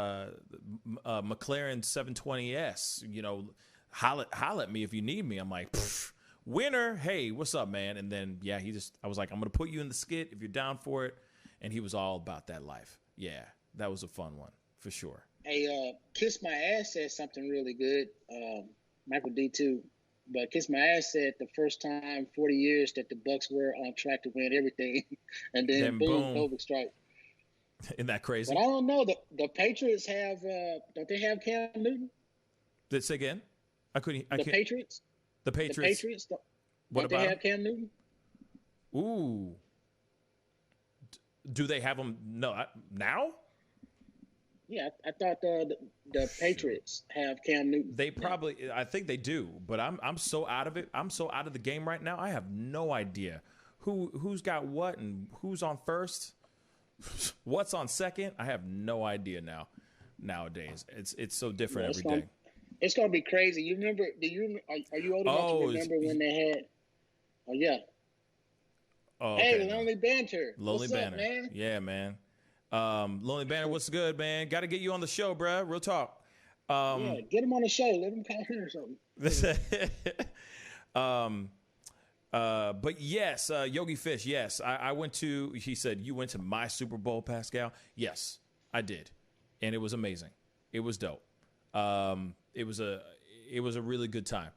McLaren 720S, you know, holla at me if you need me. I'm like, winner. Hey, what's up, man? And then, yeah, I was like, I'm going to put you in the skit if you're down for it. And he was all about that life. Yeah, that was a fun one for sure. Hey, Kiss My Ass said something really good. Michael D too. But Kiss My Ass said the first time 40 years that the Bucks were on track to win everything, and then boom, COVID strike. Isn't that crazy? But I don't know. The Patriots have don't they have Cam Newton? Say again? Patriots. The Patriots. The Patriots. Don't they have Cam Newton? Ooh. Do they have him? No, now? Yeah, I thought the Patriots have Cam Newton. They probably, I think they do, but I'm so out of it. I'm so out of the game right now. I have no idea who's got what and who's on first, what's on second. I have no idea nowadays. It's so different every day. It's gonna be crazy. You remember? Are you old enough to remember when they had? Oh yeah. Oh, okay. Hey, Lonely Banter. Lonely What's Banter. Up, man? Yeah, man. Lonely Banter, what's good, man? Got to get you on the show, bruh. Real talk. Yeah, get him on the show. Let him come here or something. But yes, Yogi Fish, yes. I went to, he said, you went to my Super Bowl, Pascal? Yes, I did. And it was amazing. It was dope. It was a really good time.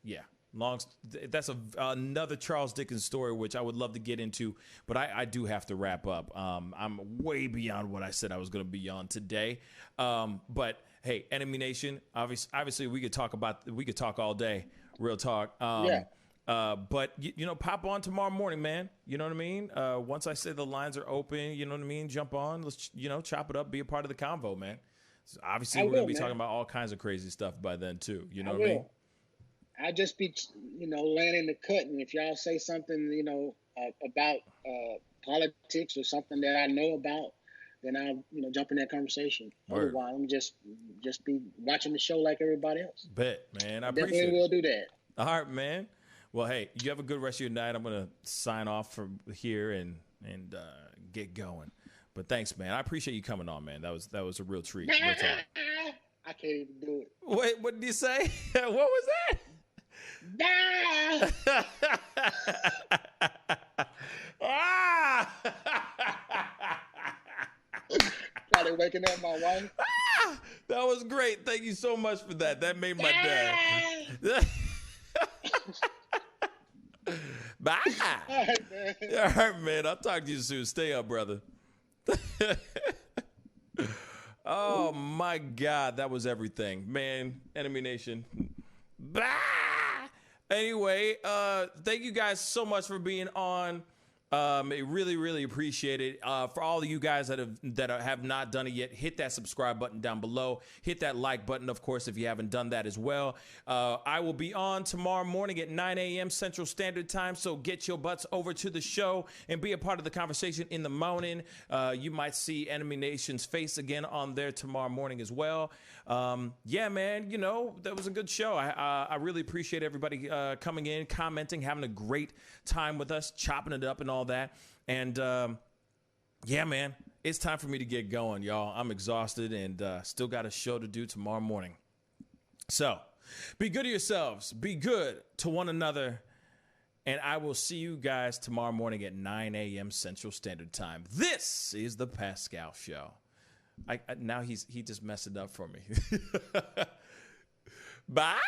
Yeah. That's another Charles Dickens story, which I would love to get into, but I do have to wrap up. I'm way beyond what I said I was going to be on today. But hey, Enemy Nation, obviously we could talk all day, real talk. But you know, pop on tomorrow morning, man. You know what I mean? Once I say the lines are open, you know what I mean? Jump on, let's, chop it up, be a part of the convo, man. So obviously we're going to be talking about all kinds of crazy stuff by then too. You know what I mean? I'll just be, laying in the cut, and if y'all say something, about politics or something that I know about, then I'll, jump in that conversation. Word. Otherwise, I'm just be watching the show like everybody else. Bet, man. I appreciate it. Definitely will do that. All right, man. Well, hey, you have a good rest of your night. I'm gonna sign off from here and get going. But thanks, man. I appreciate you coming on, man. That was a real treat. Real talk. I can't even do it. Wait, what did you say? What was that? Probably waking up my wife. That was great. Thank you so much for that. That made my day. Bye. All right, man. I'll talk to you soon. Stay up, brother. Oh my God, that was everything, man. Enemy Nation. Bye. Anyway, thank you guys so much for being on. Really, really appreciate it. For all of you guys that have not done it yet, hit that subscribe button down below. Hit that like button, of course, if you haven't done that as well. I will be on tomorrow morning at 9 a.m. Central Standard Time, so get your butts over to the show and be a part of the conversation in the morning. You might see Enemy Nation's face again on there tomorrow morning as well. Yeah, man, that was a good show. I really appreciate everybody coming in, commenting, having a great time with us, chopping it up and all that. And yeah, man, it's time for me to get going, y'all. I'm exhausted and still got a show to do tomorrow morning. So be good to yourselves, be good to one another, and I will see you guys tomorrow morning at 9 a.m. Central Standard Time. This is the Pascal Show. Now he just messed it up for me. Bye.